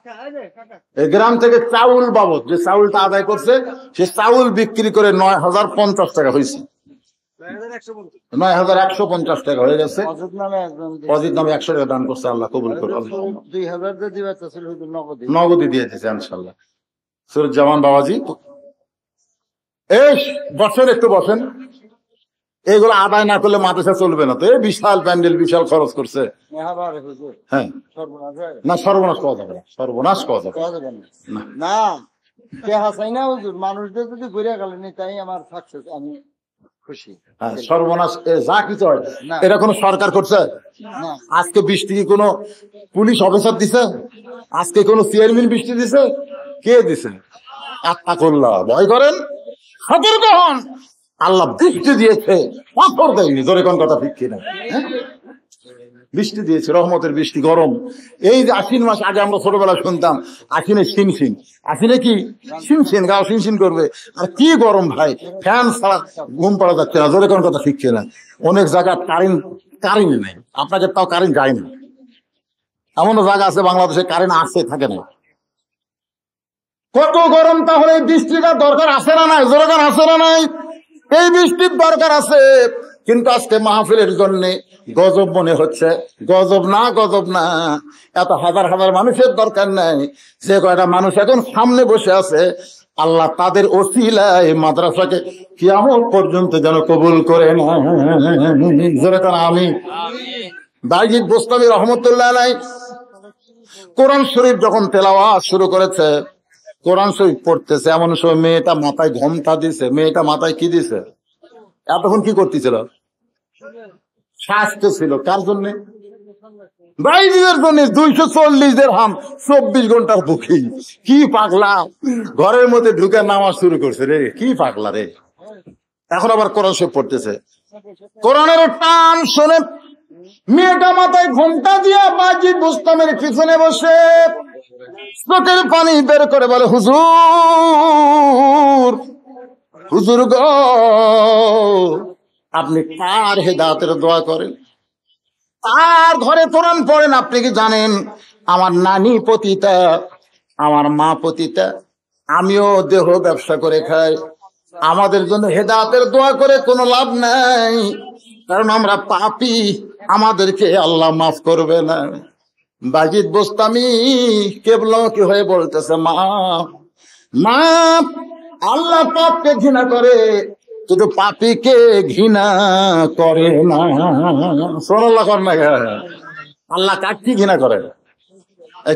এই গ্রাম থেকে চাউল বাবদ যে চাউলটা আদায় করছে, সে চাউল বিক্রি করে 9050 টাকা হয়েছে। 9150 টাকা হয়ে গেছে। অজিত নামে একজন অজিত নামে 100 টাকা দান করছে, আল্লাহ কবুল করুন। 2000 দিয়ে দিবা চাইছিল হুজুর নগদে। নগদই দিয়ে দিয়েছে ইনশাআল্লাহ। সুরত জামান বাবাজি, এই বসেন, একটু বসেন। এইগুলো আদায় না করলে মাদ্রাসা চলবে না তো। এই বিশাল প্যান্ডেল, বিশাল খরচ করছে। মেহাবারে হুজুর হ্যাঁ, সর্বনাশ হয়। না সর্বনাশ করা যাবে না, সর্বনাশ করা যাবে কওয়া যাবে না। না। না কে হাসাই না হুজুর, মানুষদের যদি ঘুরে গেলেন তাই আমার সাকসেস, আমি খুশি। হ্যাঁ, সর্বনাশ যা কিছু হয়, না। এটা কোনো সরকার করছে? না আজকে বৃষ্টি কি কোনো পুলিশ অফিসার দিছে? আজকে কোনো চেয়ারম্যান বৃষ্টি দিছে? কে দিছে? আত্মাকুল্লাহ, ভয় করেন, সতর্ক হন। আল্লাহ বৃষ্টি দিয়েছে, পাথর দেয়নি। জোরে কোন কথা ঠিক কিনা? হ্যাঁ? বৃষ্টি দিয়েছে, রহমতের বৃষ্টি, গরম। এই যে আশ্বিন মাস, আগে আমরা ছোটবেলা শুনতাম আশ্বিনে শিনশিন, আশ্বিনে কি শিনশিন, গাও শিনশিন করবে। আর কি গরম ভাই, ফ্যান ছাড়া ঘুম পাড়া যাচ্ছে না। জোরে কোন কথা ঠিক কিনা? অনেক জায়গায় কারেন্ট নেই, আপনাকে তাও কারেন্ট যায় না। এমনও জায়গা আছে বাংলাদেশে কারেন্ট আসে, থাকে না। কত গরম, তাহলে এই বৃষ্টিটা দরকার আছে না নাই? জোরে কোন আছে না নাই? এই বৃষ্টির দরকার আছে। কিন্তু আজকে মাহফিলের জন্য গজব মনে হচ্ছে। গজব না, গজব না, এত হাজার হাজার মানুষের দরকার নাই। যে কয়টা মানুষ এখন সামনে বসে আছে, আল্লাহ তাদের ওসিলায় মাদ্রাসাকে কিয়ামত পর্যন্ত যেন কবুল করে না। আমি বাইজিদ বোস্তামি রহমতুল্লাহ আলাইহি কোরআন শরীফ যখন তেলাওয়াত শুরু করেছে, কোরআন শরীফ পড়তেছে, এমন সময় মেয়েটা মাথায় ঘোমটা দিছে। মেয়েটা মাথায় কি দিছে? এতক্ষণ কি করতেছিল? স্বাস্থ্য ছিল। কার জন্য? বাইজিদের জন্য। 240 দিরহাম, 24 ঘন্টার বুকিং। কি পাগলা, ঘরের মধ্যে ঢুকে নামাজ শুরু করছে রে, কি পাগলা রে। এখন আবার কোরআন শরীফ পড়তেছে। কোরআনের টান শুনে মেয়েটা মাথায় ঘোমটা দিয়া বাইজিদ বোস্তামের পিছনে বসে চোখের পানি বের করে বলে, হুজুর, হুজুর গো, আপনি কার হেদায়েতের দোয়া করেন, কার ঘরে কোরআন পড়েন? আপনি কি জানেন আমার নানি পতিতা, আমার মা পতিতা, আমিও দেহ ব্যবসা করে খাই, আমাদের জন্য হেদায়েতের দোয়া করে কোনো লাভ নাই, কারণ আমরা পাপী, আমাদেরকে আল্লাহ মাফ করবে না। বাজিদ বোস্তামি কেবলামুখী হয়ে বলতেছে মাফ মাফ। আল্লাহ পাপকে ঘৃণা করে, কিন্তু পাপীকে ঘৃণা করে না। সুবহানাল্লাহ কর না। আল্লাহ কাকে ঘৃণা করে?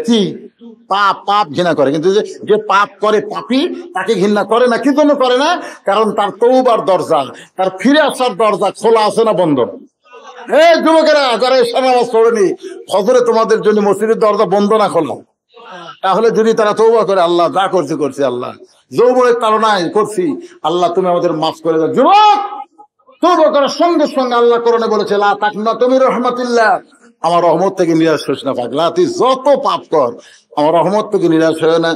কি পাপ পাপ ঘৃণা করে, কিন্তু যে পাপ করে পাপী তাকে ঘৃণা করে না। কি জন্য করে না? কারণ তার তওবার দরজা, তার ফিরে আসার দরজা খোলা আছে না বন্ধ? এই যুবকেরা যারা এসে নামাজ পড়েনি, ফজরে তোমাদের জন্য মসজিদের দরজা বন্ধ না খোলা, তাহলে যদি তারা তওবা করে, আল্লাহ যা করছি করছি, আল্লাহ যৌবনের তাড়নায় করছি, আল্লাহ তুমি আমাদের মাফ করে দাও। যুবক তওবা করার সঙ্গে সঙ্গে আল্লাহ কোরআনে বলেছে লা তাকনাতু মির রাহমাতিল্লাহ, আমার রহমত থেকে নিরাশ হইস না পাগলা, তুই যত পাপ কর আমার রহমত থেকে নিরাশ হয় না।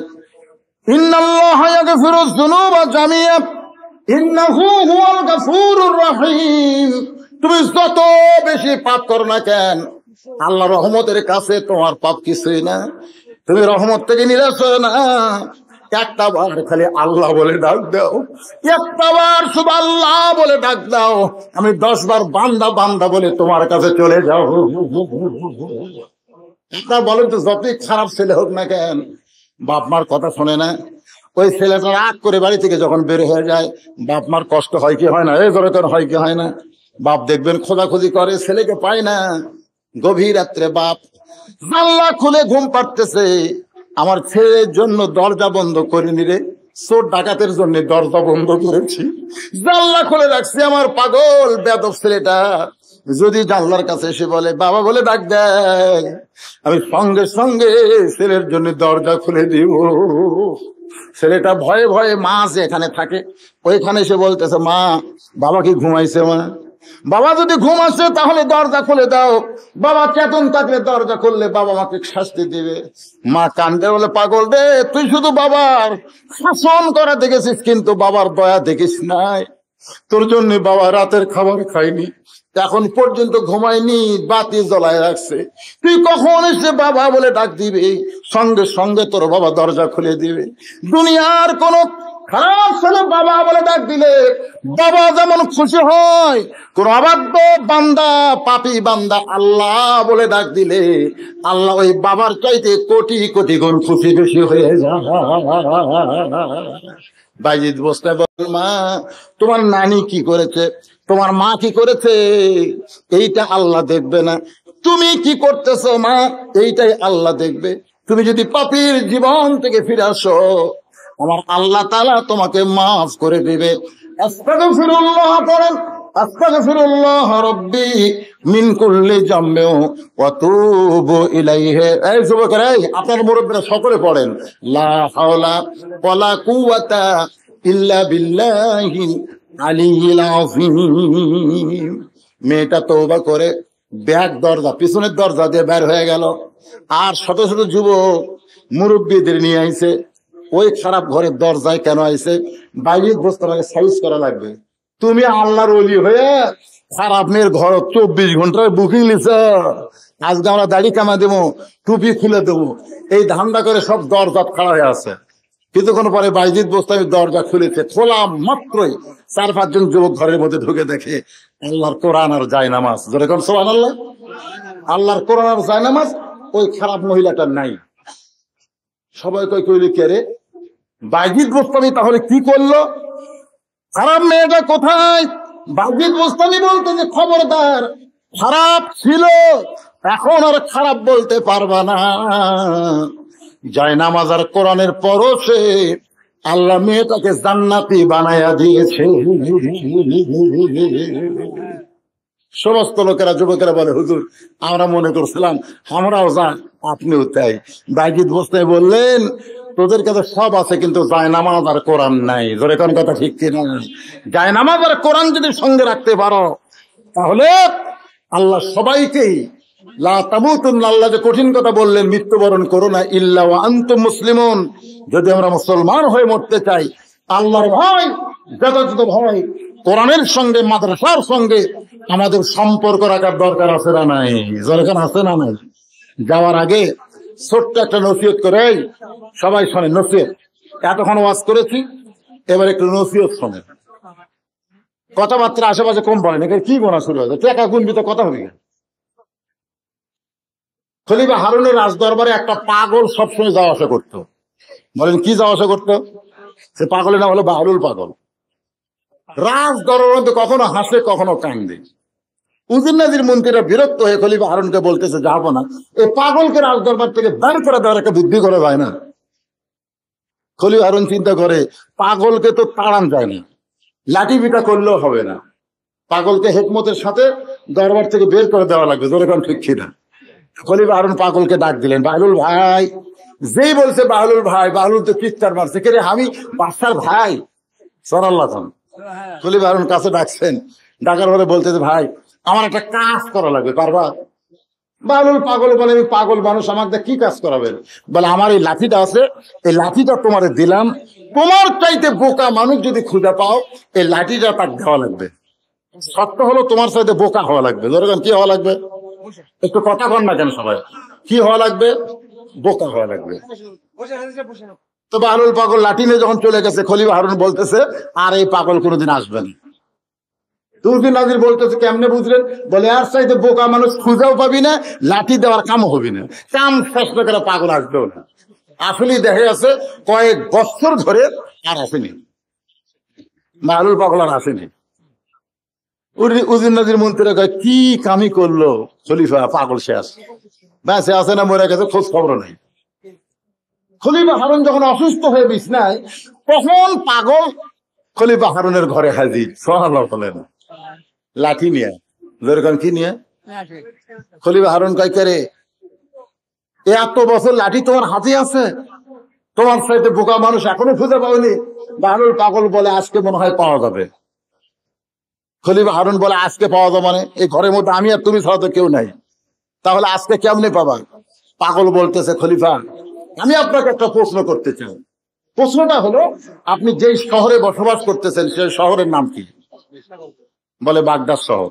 ইন্নাল্লাহা ইয়াগফিরুয যুনুবা জামিআ ইন্নাহু হুয়াল গাফুরুর রহিম। তুমি যত বেশি পাপ করো না কেন, আল্লাহ রহমতের কাছে তোমার পাপ কিছুই না। তুমি রহমত থেকে নিরাশ হয় না, একটা বার খালি আল্লাহ বলে ডাক দাও, একটা বার শুধু আল্লাহ বলে ডাক দাও, আমি 10 বার বান্দা বান্দা বলে তোমার কাছে চলে যাও। আপনার বলেন তো, যতই খারাপ ছেলে হোক না কেন, বাপ মার কথা শোনে না, ওই ছেলেটা রাগ করে বাড়ি থেকে যখন বের হয়ে যায়, বাপ মার কষ্ট হয় কি হয় না? এই জোরে হয় কি হয় না? বাপ দেখবেন খোঁজাখুঁজি করে, ছেলেকে পায় না। গভীর রাত্রে বাপ জানলা খুলে ঘুম পাড়তেছে, আমার ছেলের জন্য দরজা বন্ধ করিনি রে, চোর ডাকাতের জন্য দরজা বন্ধ করেছি, জানলা খুলে রাখছি। আমার পাগল বেদব ছেলেটা যদি জানলার কাছে এসে বলে বাবা বলে ডাক দেয়, আমি সঙ্গে সঙ্গে ছেলের জন্য দরজা খুলে দিব। ছেলেটা ভয়ে ভয়ে মা যে এখানে থাকে ওইখানে এসে বলতেছে মা বাবা কি ঘুমাইছে? মা বাবা যদি ঘুম আসে তাহলে দরজা খুলে দাও, বাবা চেতন থাকলে দরজা খুললে বাবা আমাকে শাস্তি দিবে। মা কান্দে বলে পাগল রে, তুই শুধু বাবার শাসন করা দেখেছিস, কিন্তু বাবার দয়া দেখিস নাই। তোর জন্য বাবা রাতের খাবার খাইনি, এখন পর্যন্ত ঘুমায়নি, বাতি জ্বলায় রাখছে। তুই কখন এসে বাবা বলে ডাক দিবে, সঙ্গে সঙ্গে তোর বাবা দরজা খুলে দিবে। দুনিয়ার কোন খারাপ ছেলে বাবা বলে ডাক দিলে বাবা যেমন খুশি হয়, কোন অবাধ্য বান্দা পাপী বান্দা আল্লাহ বলে ডাক দিলে আল্লাহ ওই বাবার চাইতে কোটি কোটি গুণ খুশি বেশি হয়ে যায়। বাইজিদ বসতে বল মা তোমার নানি কি করেছে, তোমার মা কি করেছে, এইটা আল্লাহ দেখবে না। তুমি কি করতেছো মা, এইটাই আল্লাহ দেখবে। তুমি যদি পাপীর জীবন থেকে ফিরে আসো, আমার আল্লাহ তাআলা তোমাকে মাফ করে দিবে। আস্তাগফিরুল্লাহ পড়েন, আস্তাগফিরুল্লাহ রাব্বি মিন কুল্লি জামবি ওয়া তুবু ইলাইহি। এই যুবকেরা, আপনার মুরব্বিরা সকলে পড়েন লা হাওলা ওয়ালা কুওয়াতা ইল্লা বিল্লাহিল আলিয়্যিল আযীম। মেয়েটা তওবা করে ব্যাক দরজা, পিছনের দরজা দিয়ে বের হয়ে গেল, আর শত শত যুবক মুরব্বীদের নিয়ে আইছে। ওই খারাপ ঘরের দরজায় কেন আইছে? বাইরে বসতে সাইজ করা লাগবে। তুমি আল্লাহর ওলি হয়ে খারাপ মেয়ের ঘর 24 ঘন্টায় বুকিং নিছ, আজকে আমরা দাড়ি কামা দেবো, টুপি খুলে দেবো, এই ধান্দা করে সব দরজা খাড়া হয়ে আছে। কিছুক্ষণ পরে বাইজিদ বোস্তামি দরজা খুলেছে, খোলা মাত্রই 4-5 জন যুবক ঘরের মধ্যে ঢুকে দেখে আল্লাহর কোরআন আর জায়নামাজ। যেরকম সুবহানাল্লাহ, আল্লাহর কোরআন আর জায়নামাজ ওই খারাপ মহিলাটার নাই। সবাই কইলি কে রে? বাইজিদ বোস্তামি তাহলে কি করলো? খারাপ মেয়েটা কোথায়? বাইজিদ বোস্তামি বলতো যে খবরদার, খারাপ ছিল, এখন আর খারাপ বলতে পারবা না। জায়নামাজ আর কোরআনের পরশে আল্লাহ মেয়েটাকে জান্নাতি বানায়া দিয়েছে। সমস্ত লোকেরা যুবকেরা বলে হুজুর আমরা মনে করছিলাম আমরাও যা, আপনিও তাই। বাইজিদ বোস্তামি বললেন তোদের কাছে সব আছে, কিন্তু জায়নামাজ আর কোরআন নাই। জোরে কোন কথা ঠিক কিনা? জায়নামাজ আর কোরআন যদি সঙ্গে রাখতে পারো তাহলে আল্লাহ সবাইকেই লা তামুতুন্না, আল্লাহ যে কঠিন কথা বললেন, মৃত্যুবরণ করো না ইল্লা ওয়া আনতুম মুসলিমুন। যদি আমরা মুসলমান হয়ে মরতে চাই, আল্লাহর ভয়, যথাযথ ভয়, কোরআনের সঙ্গে মাদ্রাসার সঙ্গে আমাদের সম্পর্ক রাখার দরকার আছে না নাই? দরকার আছে না নাই? যাওয়ার আগে ছোট্ট একটা নসিহত করে, সবাই শোনে নসিহত। এতক্ষণ ওয়াজ করেছি, এবার একটু নসিহত শোনেন। কথাবার্তা আশেপাশে কম বলেন, এখানে কি গোনা শুরু হয়েছে, টাকা গুনবি তো কথা হবে। খলিফা হারুনের রাজ দরবারে একটা পাগল সবসময় যাওয়া আসা করতো। বলেন কি যাওয়া আসা করতো? সে পাগলের নাম হলো বাহলুল পাগল। রাজ দরবারে কখনো হাসে কখনো কান্দে। উজির নাজির মন্ত্রীরা বিরক্ত হয়ে খলিফা হারুনকে বলতেছে, যাবো না, এই পাগলকে রাজ দরবার থেকে বের করে দেওয়ার একটা বুদ্ধি করে যায় না। খলিফা হারুন চিন্তা করে, পাগলকে তো তাড়ান যায় না, লাঠি পিটা করলেও হবে না, পাগলকে হেকমতের সাথে দরবার থেকে বের করে দেওয়া লাগবে, যেরকম ঠিক কিনা। খলিফা হারুন পাগলকে ডাক দিলেন, বাহলুল ভাই। যেই বলছে বাহলুল ভাই, বাহলুল তো চিৎকার মারছে, কে রে, আমি বাদশার ভাই সরাল্লাহ খান। খলিফা হারুন কাছে ডাকছেন, ডাকার পরে বলতেছে, ভাই আমার একটা কাজ করা লাগবে, পারবা? বাহলুল পাগল বলে, আমি পাগল মানুষ, আমাকে কি কাজ করাবেন? বলে, আমার এই লাঠিটা আছে, এই লাঠিটা তোমারে দিলাম, তোমার চাইতে বোকা মানুষ যদি খুঁজে পাও, এই লাঠিটা তাকে দেওয়া লাগবে। সত্য হলো তোমার চাইতে বোকা হওয়া লাগবে। যেরকম কি হওয়া লাগবে? একটু কথা কন না কেন সবাই? কি হওয়া লাগবে? বোকা হওয়া লাগবে। তো বাহলুল পাগল লাঠি নিয়ে যখন চলে গেছে, খলিফা হারুন বলতেছে, আর এই পাগল কোনোদিন আসবে না। উজির নাজির বলতেছে, কেমনে বুঝলেন? বলে, আর চাইতে বোকা মানুষ খুঁজেও পাবি না, লাঠি দেওয়ার কামও হবি না, কাম শেষ না করে পাগল আসবেও না। আসলেই দেখা যাচ্ছে কয়েক বছর ধরে আর আসেনি, বাহলুল পাগল আর আসেনি। উজির নাজির মন্ত্রীরা কয়, কি কামি করলো খলিফা, পাগল শেষ, সে আসে না, মরে গেছে, খোঁজ খবর নাই। খলিফা হারুন যখন অসুস্থ হয়ে বিছনায়, তখন পাগল খলিফা হারুনের ঘরে হাজির, সুবহানাল্লাহ বলেন, লাঠি নিয়ে। যেরকম কি নিয়ে? খলিফা হারুন কয়, কে রে, এত বছর লাঠি তোমার হাতে আছে, তোমার সাথে বোকা মানুষ এখনো খুঁজে পাওনি? বাহলুল পাগল বলে, আজকে মনে হয় পাওয়া যাবে। খলিফা হারুন বলে, আজকে পাওয়া যাবে মানে? এই ঘরের মধ্যে আমি আর তুমি ছাড়া তো কেউ নাই, তাহলে আজকে কেমনে পাবা? পাগল বলতেছে, খলিফা আমি আপনাকে একটা প্রশ্ন করতে চাই। প্রশ্নটা হলো, আপনি যেই শহরে বসবাস করতেছেন সেই শহরের নাম কি? বলে, বাগদাদ শহর।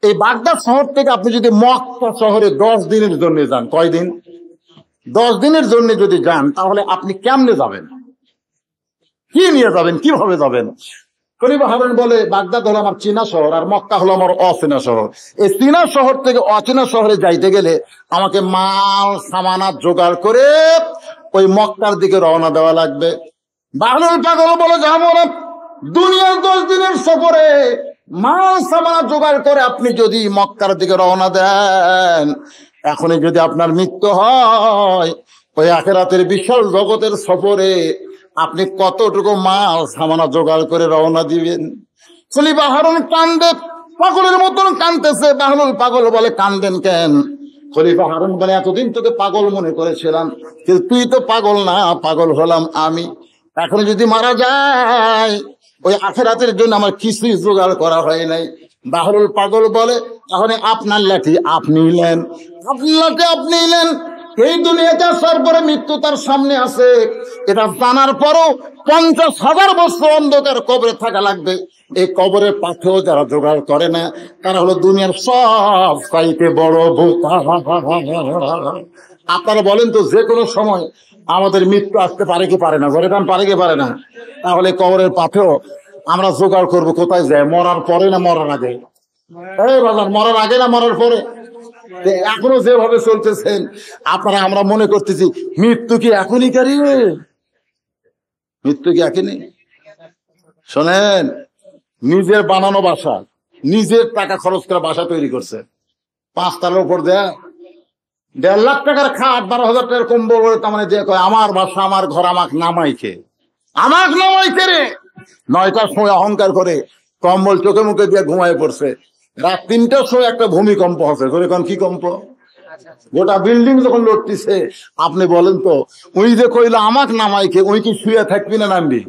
এই বাগদাদ শহর থেকে আপনি যদি মক্কা শহরে 10 দিনের জন্য যান, কয়দিন? 10 দিনের জন্য যদি যান, তাহলে আপনি কেমনে যাবেন? কি নিয়ে যাবেন? কিভাবে যাবেন? খলিফা হারুন বলে, বাগদাদ হলো আমার চীনা শহর, আর মক্কা হলো আমার অচেনা শহর। এই চীনা শহর থেকে অচেনা শহরে যাইতে গেলে আমাকে মাল সামানাত জোগাড় করে ওই মক্কার দিকে রওনা দেওয়া লাগবে। বাহলুল পাগল বলে, যাবো না, দুনিয়ার 10 দিনের সফরে মাল সামানাত জোগাড় করে আপনি যদি মক্কার দিকে রওনা দেন, এখনই যদি আপনার মৃত্যু হয়, ওই আখিরাতের বিশাল জগতের সফরে আপনি কতটুকু মাল সামানা জোগাড় করে রওনা দিবেন? খলিফা হারুন কান্দে, পাগলের মতন কান্দতেছে। বাহলুল পাগল বলে, কান্দেন কেন? খলিফা হারুন বলে, এতদিন তোকে পাগল মনে করেছিলাম, কিন্তু তুই তো পাগল না, পাগল হলাম আমি। এখন যদি মারা যায়, ওই আখিরাতের জন্য আমার কিছুই জোগাড় করা হয় নাই। বাহলুল পাগল বলে, তাহলে আপনার লাঠি আপনি নেন, আপনার লাঠি আপনি নেন। এই দুনিয়াতে আসার পরে মৃত্যু তার সামনে আছে, এটা জানার পরও 50,000 বছর অন্ধকার কবরে থাকা লাগবে। এই কবরের পাথেও যারা জোগাড় করে না, তারা হলো দুনিয়ার সব চাইতে বড় বোকা। আপনারা বলেন তো, যে কোনো সময় আমাদের মৃত্যু আসতে পারে কি পারে না? ঘরে কান পারে কি পারে না? তাহলে কবরের পাথেও আমরা জোগাড় করবো কোথায় যায়? মরার পরে না মরার আগে? এই বাজার, মরার আগে না মরার পরে? এখনো যেভাবে চলতেছেন আপনারা, আমরা মনে করতেছি মৃত্যু কি এখনই কারি? মৃত্যু কি এখনই? শোনেন, নিজের বানানো বাসা, নিজের টাকা খরচ করে বাসা তৈরি করছে, 5 তলার উপর দেয় 1.5 লাখ টাকার খাট, 12,000 টাকার কম্বল, তার মানে যে কয় আমার বাসা আমার ঘর, আমাকে নামাইকে, আমাকে নামাইকে রে। 9টার সময় অহংকার করে কম্বল চোখে মুখে দিয়ে ঘুমায় পড়ছে। রাত 3টার সময় একটা ভূমিকম্প হচ্ছে। কি কম্প? গোটা বিল্ডিং যখন লড়তেছে। আপনি বলেন তো, ওই যে কইলো আমাক নামাইকে, ওই কি শুয়ে থাকবি না নামবি?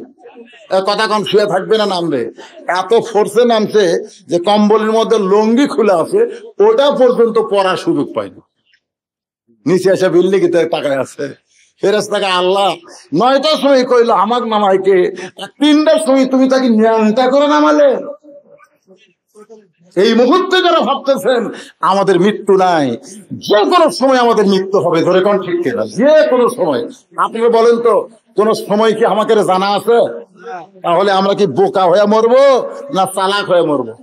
কথা কম, শুয়ে থাকবে না নামবে? এত ফোর্সে নামছে যে কম্বলের মধ্যে লঙ্গি খুলে আছে, ওটা পর্যন্ত পরার সুযোগ পায়নি। নিচে এসে বিল্ডিং তাকায় আছে। ফেরেশতাকে আল্লাহ 9টার সময় কইলো আমাক নামাইকে, 3টার সময় তুমি তাকে ন্যাংটা করে নামালে। এই মুহূর্তে যারা ভাবতেছেন আমাদের মৃত্যু নাই, যে কোনো সময় আমাদের মৃত্যু হবে, ধরে কোন ঠিক কিনা, যে কোনো সময়। আপনারা বলেন তো কোন সময় কি আমাকে জানা আছে? তাহলে আমরা কি বোকা হয়ে মরবো না চালাক হয়ে মরবো?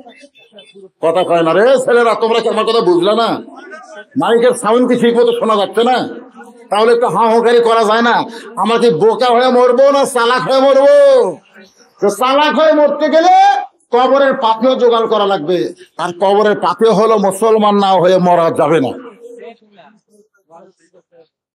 কথা কয় না রে ছেলেরা, তোমরা কি আমার কথা বুঝলে না? মাইকের সাউন্ড কি ঠিক মতো শোনা যাচ্ছে না? তাহলে একটু হাঁহাকারি করা যায় না? আমরা কি বোকা হয়ে মরবো না চালাক হয়ে মরবো? তো চালাক হয়ে মরতে গেলে কবরের পাথেও জোগাড় করা লাগবে, আর কবরের পাথে হলো মুসলমান না হয়ে মরা যাবে না।